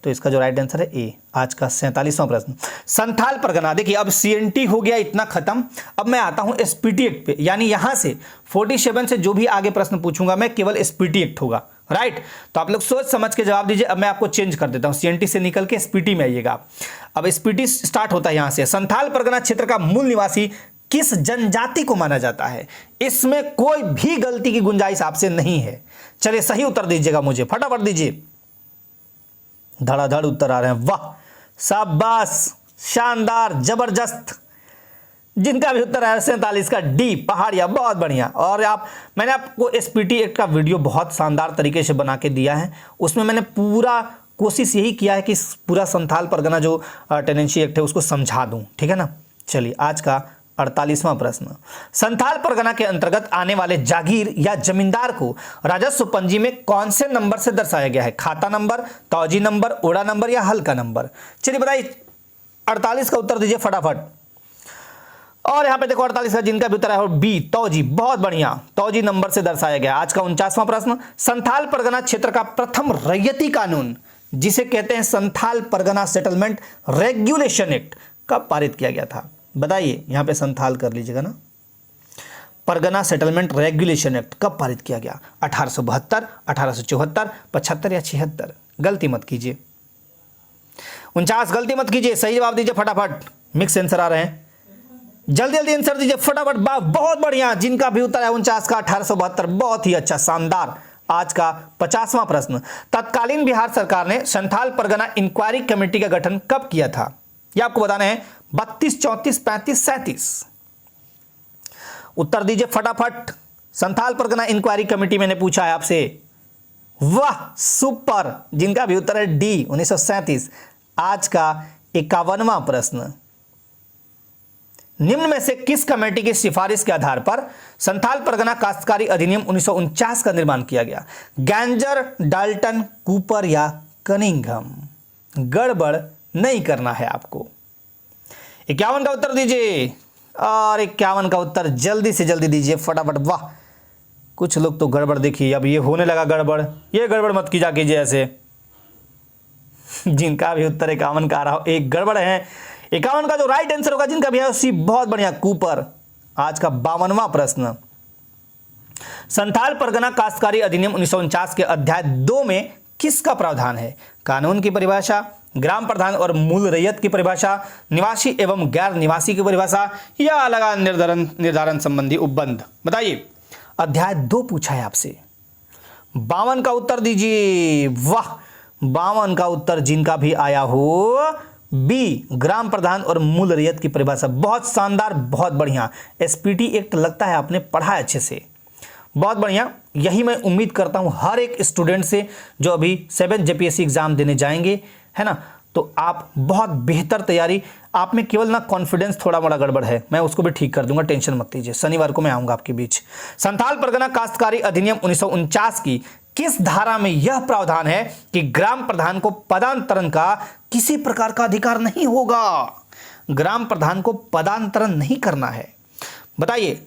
तो इसका जो राइट आंसर है ए। आज का 47वां प्रश्न, संथाल परगना। देखिए, अब सीएनटी हो गया इतना खत्म। अब मैं आता हूं एसपीटी एक्ट पे, यानी यहां से 47 से जो भी आगे प्रश्न पूछूंगा मैं, केवल एसपीटी एक्ट होगा, राइट। तो आप लोग सोच समझ के जवाब दीजिए। अब मैं आपको चेंज कर देता हूं, सीएनटी से निकल के एसपीटी में आइएगा। अब एसपीटी स्टार्ट होता है यहां से। संथाल परगना क्षेत्र का मूल निवासी किस जनजाति को माना जाता है? इसमें कोई भी गलती की गुंजाइश आपसे नहीं है। चलिए, सही उत्तर दीजिएगा मुझे, फटाफट दीजिए। धड़ाधड़ उत्तर आ रहे हैं, वाह, शाबाश, शानदार, जबरदस्त। जिनका भी उत्तर है 47 का डी, पहाड़िया, बहुत बढ़िया। और मैंने आपको एसपीटी एक्ट का वीडियो बहुत शानदार तरीके से बना के दिया है। उसमें मैंने पूरा कोशिश यही किया है कि पूरा संथाल परगना जो टेनेंसी एक्ट है उसको समझा दूं, ठीक है ना। चलिए, आज का 48वां प्रश्न, संथाल परगना के अंतर्गत आने वाले जागीर या जमींदार को राजस्व पंजी में कौन से नंबर से दर्शाया गया है? खाता नंबर, तौजी नंबर, ओड़ा नंबर या हल्का नंबर? चलिए बताइए, 48 का उत्तर दीजिए फटाफट। और यहां पे देखो 48 का जिनका भी उत्तर है बी, तौजी, बहुत बढ़िया, तौजी नंबर से दर्शाया गया। आज का 49वां प्रश्न, संथाल परगना क्षेत्र का प्रथम रैयती कानून, जिसे कहते हैं Santhal Pargana settlement regulation act, कब पारित किया गया था? बताइए, यहां पे संथाल कर लीजिएगा ना। परगना सेटलमेंट रेगुलेशन एक्ट कब पारित किया गया? 1872, 1874, 75 या 76? गलती मत कीजिए। 49, गलती मत कीजिए, सही जवाब दीजिए फटाफट। मिक्स आंसर आ रहे हैं, जल्दी जल्दी आंसर दीजिए फटाफट। बहुत बढ़िया, जिनका भी उत्तर है 49 का 1872, बहुत ही अच्छा, शानदार। आज का 50वां प्रश्न, तत्कालीन बिहार सरकार ने संथाल परगना इंक्वायरी कमेटी का गठन कब किया था? यह आपको बताना है 32, 34, 35, 37। उत्तर दीजिए फटाफट। संथाल परगना इंक्वायरी कमेटी मैंने पूछा है आपसे। वाह, सुपर। जिनका भी उत्तर है डी, 1937। आज का 51वां प्रश्न, निम्न में से किस कमेटी की सिफारिश के आधार पर संथाल परगना काश्तकारी अधिनियम 1949 का निर्माण किया गया? गैंजर, डाल्टन, कूपर या कनिंघम? गड़बड़ नहीं करना है आपको। 51 का उत्तर दीजिए, और 51 का उत्तर जल्दी से जल्दी दीजिए फटाफट। वाह, कुछ लोग तो गड़बड़, देखिए अब ये होने लगा गड़बड़। ये गड़बड़ मत कीजिए ऐसे। जिनका भी उत्तर 51 का आ रहा हो, एक गड़बड़ है। 51 का जो राइट आंसर होगा जिनका भी है सी, बहुत बढ़िया, कूपर। आज का 52वां प्रश्न, संथाल परगना काश्तकारी अधिनियम 1949 के अध्याय 2 में किसका प्रावधान है? कानून की परिभाषा, ग्राम प्रधान और मूल रैयत की परिभाषा, निवासी एवं गैर निवासी की परिभाषा या अलग निर्धारण संबंधी उपबंध? बताइए, अध्याय 2 पूछा है आपसे। 52 का उत्तर दीजिए। वाह, 52 का उत्तर जिनका भी आया हो बी, ग्राम प्रधान और मूल रैयत की परिभाषा, बहुत शानदार, बहुत बढ़िया। एसपीटी एक्ट लगता है आपने पढ़ा है अच्छे से, बहुत बढ़िया। यही मैं उम्मीद करता हूं हर एक स्टूडेंट से जो अभी 7 जेपीएससी एग्जाम देने जाएंगे, है ना। तो आप बहुत बेहतर तैयारी, आप में केवल ना कॉन्फिडेंस थोड़ा बड़ा गड़बड़ है, मैं उसको भी ठीक कर दूंगा, टेंशन मत लीजिए। शनिवार को मैं आऊंगा आपके बीच। संथाल परगना काश्तकारी अधिनियम 1949 की किस धारा में यह प्रावधान है कि ग्राम प्रधान को पदांतरण का किसी प्रकार का अधिकार नहीं होगा? ग्राम प्रधान को पदांतरण नहीं करना है। बताइए,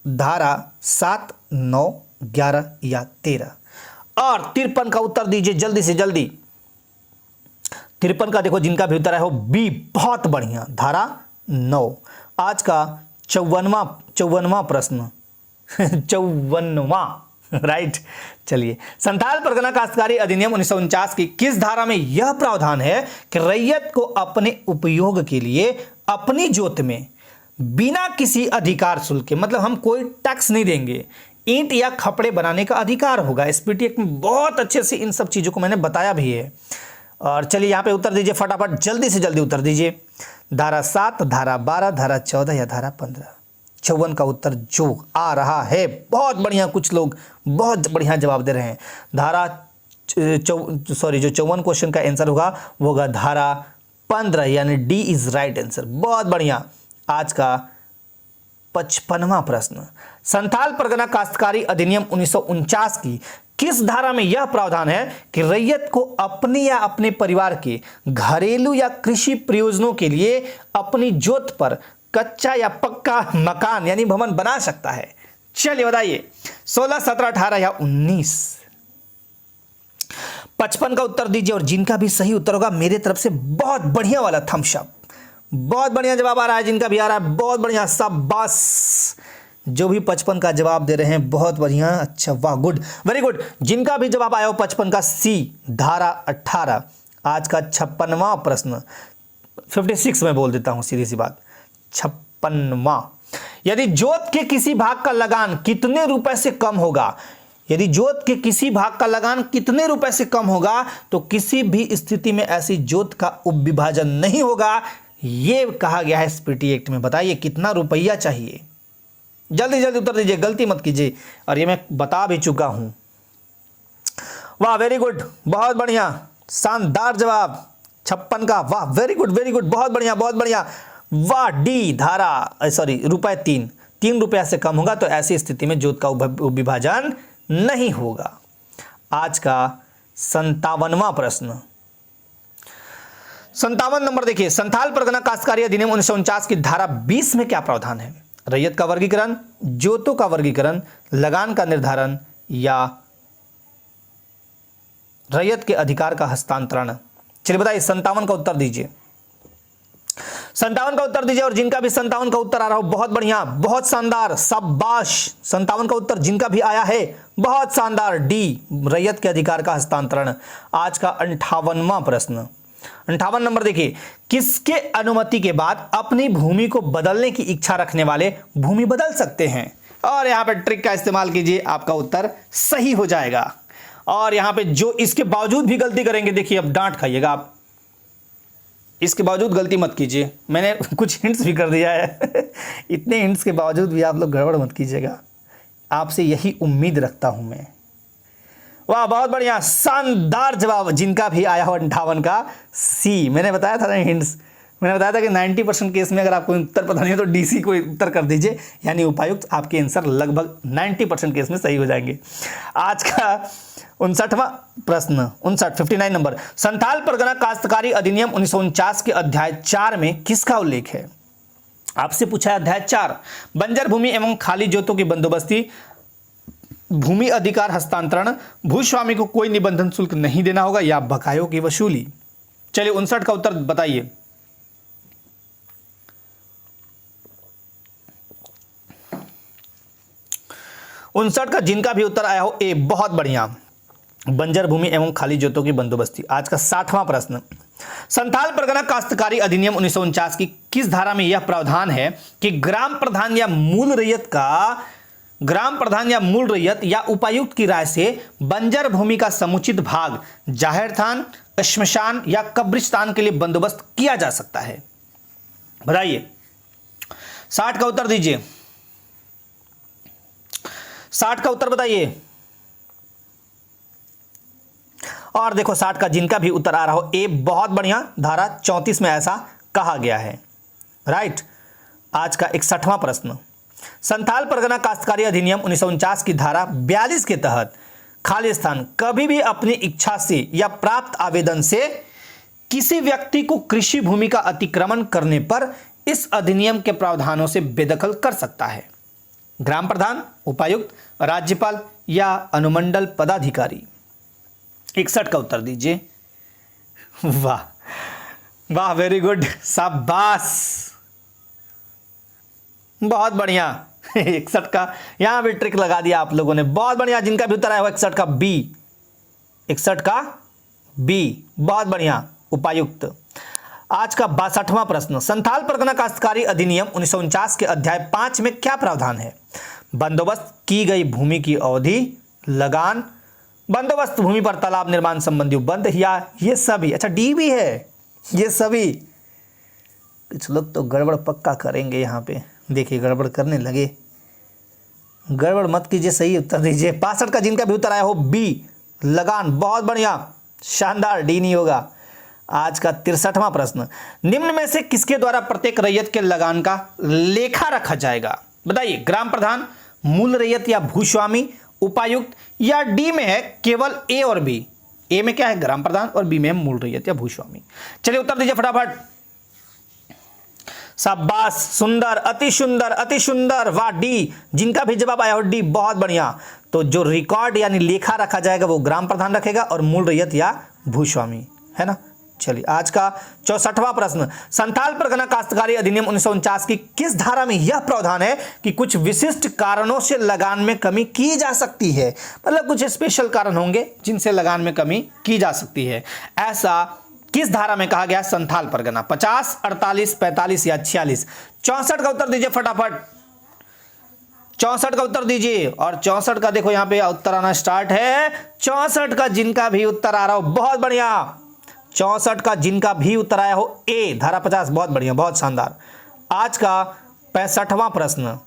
धारा 7, 9, 11 या 13? और 53 का उत्तर दीजिए जल्दी से जल्दी। 53 का देखो जिनका भी उत्तर है वो बी, बहुत बढ़िया, धारा 9। आज का 54वां प्रश्न 54वां, राइट। चलिए, संथाल परगना काश्तकारी अधिनियम 1949 की किस धारा में यह प्रावधान है कि रैयत को अपने उपयोग के लिए अपनी जोत में बिना किसी अधिकार शुल्क के, मतलब हम कोई टैक्स नहीं देंगे, ईंट या खपड़े बनाने का अधिकार होगा। एसपीटी एक्ट में बहुत अच्छे से इन सब चीज़ों को मैंने बताया भी है। और चलिए यहाँ पे उत्तर दीजिए फटाफट, जल्दी से जल्दी उत्तर दीजिए। धारा 7, धारा 12, धारा 14 या धारा 15? 54 का उत्तर जो आ रहा है। बहुत बढ़िया, कुछ लोग बहुत बढ़िया जवाब दे रहे हैं। धारा जो 54 क्वेश्चन का आंसर होगा वो होगा धारा 15, यानी डी इज राइट आंसर। बहुत बढ़िया। आज का 55वां प्रश्न, संथाल परगना काश्तकारी अधिनियम 1949 की किस धारा में यह प्रावधान है कि रैयत को अपने या अपने परिवार के घरेलू या कृषि प्रयोजनों के लिए अपनी जोत पर कच्चा या पक्का मकान यानी भवन बना सकता है? चलिए बताइए, 16, 17, 18 या 19? 55 का उत्तर दीजिए और जिनका भी सही उत्तर होगा मेरे तरफ से बहुत बढ़िया वाला थम्स अप। बहुत बढ़िया जवाब आ रहा है, जिनका भी आ रहा है बहुत बढ़िया, शाबाश। जो भी 55 का जवाब दे रहे हैं बहुत बढ़िया, अच्छा, वाह, गुड, वेरी गुड। जिनका भी जवाब आया हो 55 का सी, धारा 18। आज का 56वां प्रश्न, 56 में बोल देता हूं, सीधी सी बात, 56वां। यदि जोत के किसी भाग का लगान कितने रुपए से कम होगा? यदि जोत के किसी भाग का लगान कितने रुपए से कम होगा तो किसी भी स्थिति में ऐसी जोत का उपविभाजन नहीं होगा, यह कहा गया है एसपीटी एक्ट में। बताइए कितना रुपया चाहिए? जल्दी जल्दी उत्तर दीजिए, गलती मत कीजिए। और ये मैं बता भी चुका हूं। वाह, वेरी गुड, बहुत बढ़िया, शानदार जवाब 56 का। वाह, वेरी गुड, वेरी गुड, बहुत बढ़िया, बहुत बढ़िया। वाह, डी, धारा सॉरी रुपए 3 रुपया से कम होगा तो ऐसी स्थिति में जोत का विभाजन नहीं होगा। आज का 57वां प्रश्न, 57 नंबर देखिए, संथाल परगना काश्तकारी अधिनियम 1949 की धारा 20 में क्या प्रावधान है? रैयत का वर्गीकरण, जोतों का वर्गीकरण, लगान का निर्धारण या रैयत के अधिकार का हस्तांतरण? चलिए बताइए, 57 का उत्तर दीजिए, 57 का उत्तर दीजिए। और जिनका भी 57 का उत्तर आ रहा हो बहुत बढ़िया, बहुत शानदार, शाबाश। 57 का उत्तर जिनका भी आया है बहुत शानदार, डी, रैयत के अधिकार का हस्तांतरण। आज का 58वां प्रश्न, 58 नंबर देखिए, किसके अनुमति के बाद अपनी भूमि को बदलने की इच्छा रखने वाले भूमि बदल सकते हैं? और यहां पे ट्रिक का इस्तेमाल कीजिए, आपका उत्तर सही हो जाएगा। और यहां पे जो इसके बावजूद भी गलती करेंगे, देखिए अब डांट खाइएगा आप, इसके बावजूद गलती मत कीजिए। मैंने कुछ हिंट्स भी कर दिया है इतने हिंट्स के बावजूद भी आप लोग गड़बड़ मत कीजिएगा, आपसे यही उम्मीद रखता हूं मैं। वाह, बहुत बढ़िया, शानदार जवाब। जिनका भी आया हो 58 का सी, मैंने बताया था ना हिंट्स, मैंने बताया था कि 90% केस में अगर आपको उत्तर पता नहीं है तो डीसी को उत्तर कर दीजिए, यानी उपायुक्त, आपके आंसर लगभग 90% केस में सही हो जाएंगे। आज का 59वां प्रश्न, 59 नंबर, संथाल परगना काश्तकारी अधिनियम 1949 के अध्याय 4 में किसका उल्लेख है? आपसे पूछा है अध्याय 4, बंजर भूमि एवं खाली जोतों की बंदोबस्ती, भूमि अधिकार हस्तांतरण, भूस्वामी को कोई निबंधन शुल्क नहीं देना होगा या बकायों की वसूली। चलिए 59 का उत्तर बताइए। उनसठ का जिनका भी उत्तर आया हो ए, बहुत बढ़िया, बंजर भूमि एवं खाली जोतों की बंदोबस्ती। आज का 60वां प्रश्न, संथाल परगना काश्तकारी अधिनियम 1949 की किस धारा में यह प्रावधान है कि ग्राम प्रधान या मूल रैयत या उपायुक्त की राय से बंजर भूमि का समुचित भाग जाहिर स्थान, श्मशान या कब्रिस्तान के लिए बंदोबस्त किया जा सकता है? बताइए, 60 का उत्तर दीजिए, 60 का उत्तर बताइए। और देखो 60 का जिनका भी उत्तर आ रहा हो ए, बहुत बढ़िया, धारा 34 में ऐसा कहा गया है, राइट। आज का 61वां प्रश्न, संथाल परगना काश्तकारी अधिनियम 1949 की धारा 42 के तहत खाली स्थान कभी भी अपनी इच्छा से या प्राप्त आवेदन से किसी व्यक्ति को कृषि भूमि का अतिक्रमण करने पर इस अधिनियम के प्रावधानों से बेदखल कर सकता है? ग्राम प्रधान, उपायुक्त, राज्यपाल या अनुमंडल पदाधिकारी? 61 का उत्तर दीजिए। वाह वाह, वेरी गुड, शाबाश, बहुत बढ़िया। 61 का यहां भी ट्रिक लगा दिया आप लोगों ने, बहुत बढ़िया। जिनका भी उत्तर आया 61 का बी, 61 का बी, बहुत बढ़िया, उपायुक्त। आज का 62वां प्रश्न, संथाल परगना काश्तकारी अधिनियम 1949 के अध्याय 5 में क्या प्रावधान है? बंदोबस्त की गई भूमि की अवधि, लगान, बंदोबस्त भूमि पर तालाब निर्माण संबंधी उपबंध, या ये सभी? अच्छा, डी भी है, ये सभी। कुछ लोग तो गड़बड़ पक्का करेंगे यहाँ पे, देखिए गड़बड़ करने लगे। गड़बड़ मत कीजिए, सही उत्तर दीजिए। 65 का जिनका भी उत्तर आया हो बी, लगान। बहुत बढ़िया, शानदार, डी नहीं होगा। आज का 63वां प्रश्न, निम्न में से किसके द्वारा प्रत्येक रैयत के लगान का लेखा रखा जाएगा? बताइए, ग्राम प्रधान, मूल रैयत या भूस्वामी, उपायुक्त, या डी में है केवल ए और बी? ए में क्या है? ग्राम प्रधान, और बी में है मूल रैयत या भूस्वामी। चलिए उत्तर दीजिए फटाफट। शाबाश, सुंदर, अति सुंदर, अति सुंदर, वाह। डी, जिनका भी जवाब आया हो डी, बहुत बढ़िया। तो जो रिकॉर्ड यानी लेखा रखा जाएगा वो ग्राम प्रधान रखेगा और मूल रैयत या भूस्वामी, है ना। चलिए आज का 64वां प्रश्न, संथाल परगना काश्तकारी अधिनियम 1949 की किस धारा में यह प्रावधान है कि कुछ विशिष्ट कारणों से लगान में कमी की जा सकती है? मतलब कुछ स्पेशल कारण होंगे जिनसे लगान में कमी की जा सकती है, ऐसा किस धारा में कहा गया? संथाल परगना 50, 48, 45 या 46? 64 का उत्तर दीजिए फटाफट। 64 का उत्तर दीजिए, और 64 का देखो यहां पे उत्तर आना स्टार्ट है। 64 का जिनका भी उत्तर आ रहा हो, बहुत बढ़िया। 64 का जिनका भी उत्तर आया हो ए, धारा 50, बहुत बढ़िया, बहुत शानदार। आज का 65वां प्रश्न,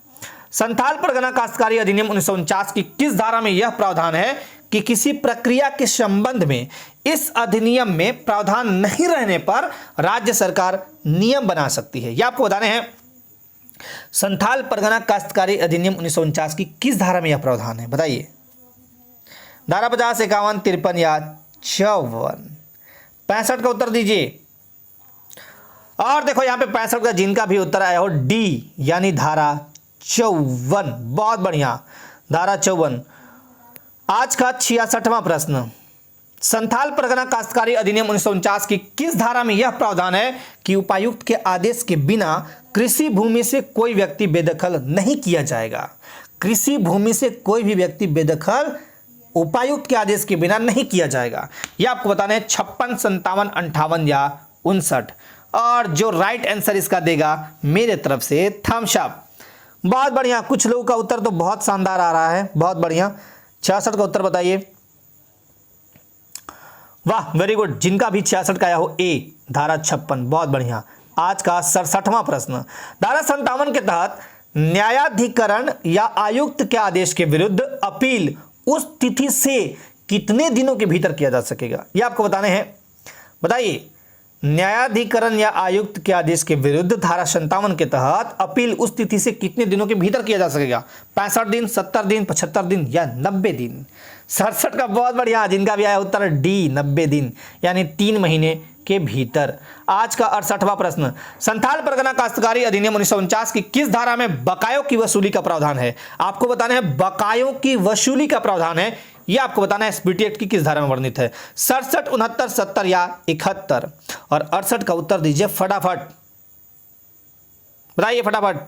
संथाल परगना काश्तकारी अधिनियम 1949 की किस धारा में यह प्रावधान है कि किसी प्रक्रिया के संबंध में इस अधिनियम में प्रावधान नहीं रहने पर राज्य सरकार नियम बना सकती है? यह आपको बताने हैं। संथाल परगना काश्तकारी अधिनियम 1949 की किस धारा में यह प्रावधान है? बताइए। धारा 50, 51, 53 या 54? 65 का उत्तर दीजिए। और देखो यहां पे 65 का जिनका भी उत्तर आया हो डी, यानी धारा 54, बहुत बढ़िया, धारा 54। आज का 66वां प्रश्न, संथाल परगना काश्तकारी अधिनियम 1949 की किस धारा में यह प्रावधान है कि उपायुक्त के आदेश के बिना कृषि भूमि से कोई व्यक्ति बेदखल नहीं किया जाएगा? कृषि भूमि से कोई भी व्यक्ति बेदखल उपायुक्त के आदेश के बिना नहीं किया जाएगा। यह आपको बताना है 56, 57, 58 या 59। और जो राइट आंसर इसका देगा मेरे तरफ से थम्स अप। बहुत बढ़िया, कुछ लोगों का उत्तर तो बहुत शानदार आ रहा है, बहुत बढ़िया। 66 का उत्तर बताइए। वाह, वेरी गुड, जिनका भी 66 का आया हो ए, धारा 56, बहुत बढ़िया। आज का 67वां प्रश्न, धारा 57 के तहत न्यायाधिकरण या आयुक्त के आदेश के विरुद्ध अपील उस तिथि से कितने दिनों के भीतर किया जा सकेगा? यह आपको बताने हैं। बताइए, न्यायाधिकरण या आयुक्त के आदेश के विरुद्ध धारा 57 के तहत अपील उस तिथि से कितने दिनों के भीतर किया जा सकेगा? 65 दिन, 70 दिन, 75 दिन या 90 दिन? 67 का बहुत बढ़िया, जिनका भी आया उत्तर डी, 90 दिन, यानी 3 महीने के भीतर। आज का 68वां प्रश्न, संथाल परगना काश्तकारी अधिनियम 1949 की किस धारा में बकायों की वसूली का प्रावधान है? आपको बताना है बकायों की वसूली का प्रावधान है, यह आपको बताना है एसपीटी एक्ट की किस धारा में वर्णित है? 67, 69, 70 या 71? और 68 का उत्तर दीजिए फटाफट, बताइए फटाफट।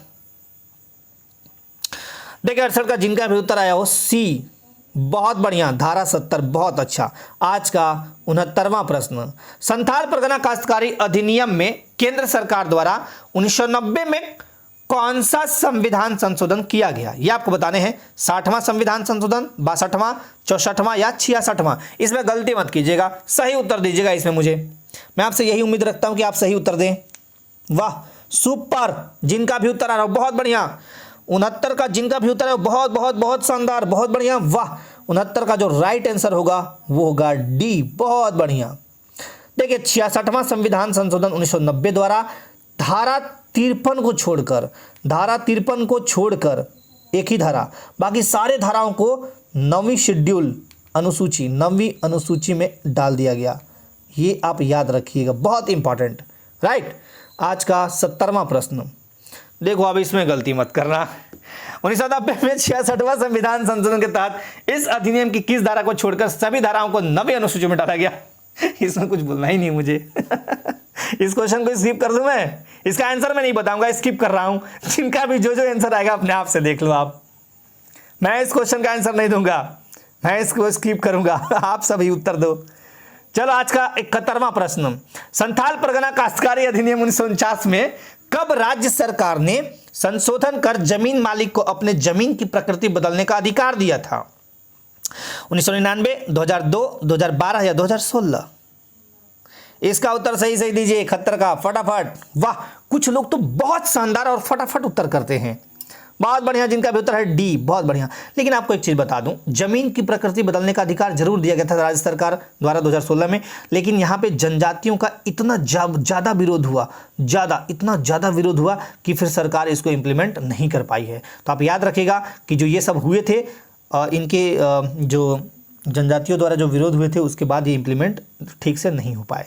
देखिए 68 का जिनका भी उत्तर आया हो सी, बहुत बढ़िया, धारा 70, बहुत अच्छा। आज का 69वां प्रश्न, संथाल परगना काश्तकारी अधिनियम में केंद्र सरकार द्वारा 1990 में कौन सा संविधान संशोधन किया गया? यह आपको बताने हैं। 60वां संविधान संशोधन, 62वां, 64वां या 66वां? इसमें गलती मत कीजिएगा, सही उत्तर दीजिएगा इसमें। मुझे, मैं आपसे यही उम्मीद रखता हूं कि आप सही उत्तर दें। वाह, सुपर, जिनका भी उत्तर आ रहा हो, बहुत बढ़िया। 69 का जिनका भी उत्तर है बहुत बहुत बहुत शानदार, बहुत बढ़िया, वाह। 69 का जो राइट आंसर होगा वो होगा डी, बहुत बढ़िया। देखिए 66वां संविधान संशोधन 1990 द्वारा धारा 53 को छोड़कर, धारा 53 को छोड़कर एक ही धारा, बाकी सारे धाराओं को 9वीं शेड्यूल अनुसूची, 9वीं अनुसूची में डाल दिया गया। ये आप याद रखिएगा, बहुत इंपॉर्टेंट, राइट। आज का 70वां प्रश्न, देखो अब इसमें गलती मत करना। 1990 में 66वां संविधान संशोधन के तहत इस अधिनियम की किस धारा को छोड़कर सभी धाराओं को 9वीं अनुसूची में डाला गया? इसमें कुछ बोलना ही नहीं मुझे। इस क्वेश्चन को स्किप कर दूं मैं, इसका आंसर मैं नहीं बताऊंगा, स्किप कर रहा हूं। जिनका भी जो आंसर आएगा अपने आप से देख लो आप। मैं इस क्वेश्चन का आंसर नहीं दूंगा, मैं इसको स्किप करूंगा, आप सभी उत्तर दो। चलो आज का 71वां प्रश्न, संथाल परगना काश्तकारी अधिनियम 1949 में कब राज्य सरकार ने संशोधन कर जमीन मालिक को अपने जमीन की प्रकृति बदलने का अधिकार दिया था? 1999, 2002, 2012 या 2016? इसका उत्तर सही सही दीजिए 71 का, फटाफट। वाह, कुछ लोग तो बहुत शानदार और फटाफट उत्तर करते हैं, बहुत बढ़िया। जिनका भी उत्तर है डी, बहुत बढ़िया। लेकिन आपको एक चीज बता दूं, जमीन की प्रकृति बदलने का अधिकार जरूर दिया गया था राज्य सरकार द्वारा 2016 में, लेकिन यहां पे जनजातियों का इतना ज्यादा विरोध हुआ, इतना ज्यादा विरोध हुआ कि फिर सरकार इसको इंप्लीमेंट नहीं कर पाई है। तो आप याद रखिएगा कि जो ये सब हुए थे, इनके जो जनजातियों द्वारा जो विरोध हुए थे, उसके बाद ये इंप्लीमेंट ठीक से नहीं हो पाए।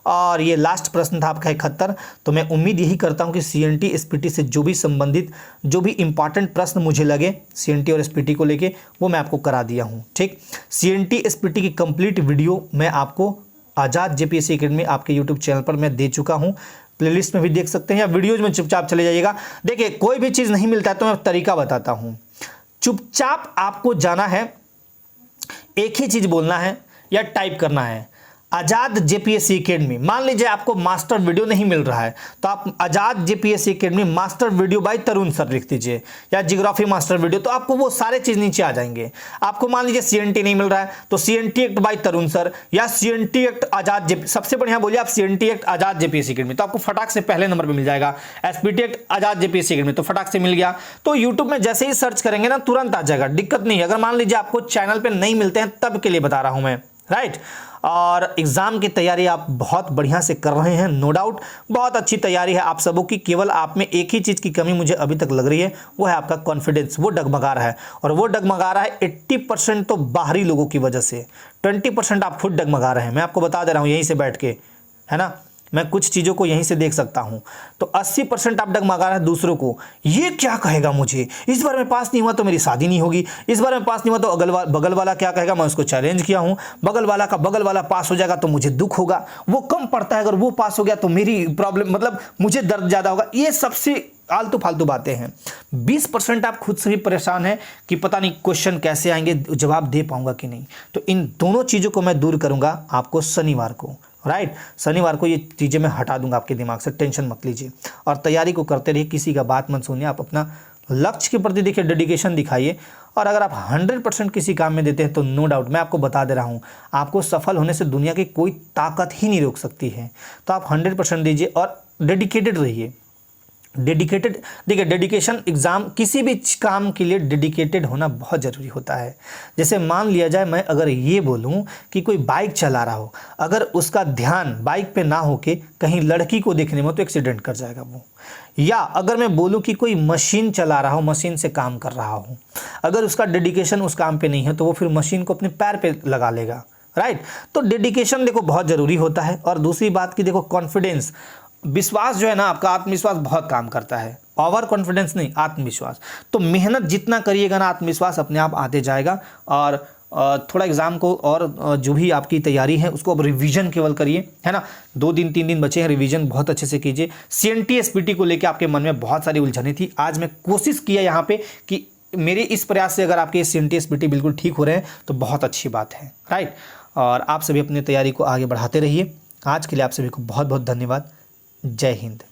और ये लास्ट प्रश्न था आपका 71। तो मैं उम्मीद यही करता हूं कि सीएनटी एसपीटी से जो भी संबंधित जो भी इंपॉर्टेंट प्रश्न मुझे लगे सीएनटी और एसपीटी को लेके, वो मैं आपको करा दिया हूं। ठीक, सीएनटी एसपीटी की कंप्लीट वीडियो मैं आपको आज़ाद जेपीएससी एकेडमी आपके यूट्यूब चैनल पर मैं दे चुका हूं, प्लेलिस्ट में भी देख सकते हैं या वीडियोज में चुपचाप चले जाइएगा। देखिए, कोई भी चीज़ नहीं मिलता है तो मैं तरीका बताता हूँ। चुपचाप आपको जाना है, एक ही चीज बोलना है या टाइप करना है, आजाद जेपीएससी एकेडमी। मान लीजिए आपको मास्टर वीडियो नहीं मिल रहा है तो आप Azad JPSC academy master video by Tarun sir लिख दीजिए, या जियोग्राफी मास्टर वीडियो, तो आपको वो सारे चीज नीचे आ जाएंगे। आपको मान लीजिए सीएनटी नहीं मिल रहा है तो CNT act by Tarun sir या सीएनटी एक्ट आजाद जेपी, सबसे बढ़िया बोलिए आप सीएनटी एक्ट आजाद जेपीएससी एकेडमी, तो आपको फटाक से पहले नंबर पर मिल जाएगा। एसपीटी एक्ट आजाद जेपीएससी एकेडमी तो फटाक से मिल गया। तो यूट्यूब में जैसे ही सर्च करेंगे ना तुरंत आ जाएगा, दिक्कत नहीं है। अगर मान लीजिए आपको चैनल पर नहीं मिलते हैं तब के लिए बता रहा हूं मैं, राइट। और एग्जाम की तैयारी आप बहुत बढ़िया से कर रहे हैं, नो डाउट, बहुत अच्छी तैयारी है आप सबों की। केवल आप में एक ही चीज़ की कमी मुझे अभी तक लग रही है, वो है आपका कॉन्फिडेंस, वो डगमगा रहा है। और वो डगमगा रहा है 80% तो बाहरी लोगों की वजह से, 20% आप खुद डगमगा रहे हैं। मैं आपको बता दे रहा हूँ यहीं से बैठ के, है ना, मैं कुछ चीज़ों को यहीं से देख सकता हूं। तो 80% आप डगमगा रहे हैं दूसरों को, ये क्या कहेगा मुझे, इस बार मैं पास नहीं हुआ तो मेरी शादी नहीं होगी, इस बार मैं पास नहीं हुआ तो बगल वाला क्या कहेगा, मैं उसको चैलेंज किया हूं, बगल वाला पास हो जाएगा तो मुझे दुख होगा, वो कम पढ़ता है अगर वो पास हो गया तो मेरी प्रॉब्लम, मतलब मुझे दर्द ज़्यादा होगा। ये सबसे आलतू फालतू बातें हैं। 20% आप खुद से भी परेशान हैं कि पता नहीं क्वेश्चन कैसे आएंगे, जवाब दे पाऊंगा कि नहीं। तो इन दोनों चीज़ों को मैं दूर करूंगा आपको शनिवार को, राइट। शनिवार को ये चीज़ें मैं हटा दूंगा आपके दिमाग से, टेंशन मत लीजिए। और तैयारी को करते रहिए, किसी का बात मत सुनिए, आप अपना लक्ष्य के प्रति देखिए, डेडिकेशन दिखाइए। और अगर आप 100% किसी काम में देते हैं तो नो डाउट मैं आपको बता दे रहा हूँ, आपको सफल होने से दुनिया की कोई ताकत ही नहीं रोक सकती है। तो आप 100% दीजिए और डेडिकेटेड रहिए। डेडिकेटेड, देखिए डेडिकेशन, एग्ज़ाम किसी भी काम के लिए डेडिकेटेड होना बहुत ज़रूरी होता है। जैसे मान लिया जाए मैं अगर ये बोलूँ कि कोई बाइक चला रहा हो, अगर उसका ध्यान बाइक पे ना हो के कहीं लड़की को देखने में, तो एक्सीडेंट कर जाएगा वो। या अगर मैं बोलूँ कि कोई मशीन चला रहा हो, मशीन से काम कर रहा हो, अगर उसका डेडिकेशन उस काम पर नहीं है तो वो फिर मशीन को अपने पैर पर लगा लेगा, राइट। तो डेडिकेशन देखो बहुत ज़रूरी होता है। और दूसरी बात की देखो, कॉन्फिडेंस, विश्वास जो है ना आपका, आत्मविश्वास बहुत काम करता है, ओवर कॉन्फिडेंस नहीं, आत्मविश्वास। तो मेहनत जितना करिएगा ना, आत्मविश्वास अपने आप आते जाएगा। और थोड़ा एग्जाम को और जो भी आपकी तैयारी है उसको अब रिवीजन केवल करिए, है ना। 2 दिन 3 दिन बचे हैं, रिवीजन बहुत अच्छे से कीजिए। सीएनटी एसपीटी को लेकर आपके मन में बहुत सारी उलझने थी, आज मैं कोशिश किया यहाँ पे कि मेरे इस प्रयास से अगर आपके सीएनटी एसपीटी बिल्कुल ठीक हो रहे हैं तो बहुत अच्छी बात है, राइट। और आप सभी अपनी तैयारी को आगे बढ़ाते रहिए। आज के लिए आप सभी को बहुत बहुत धन्यवाद। जय हिंद।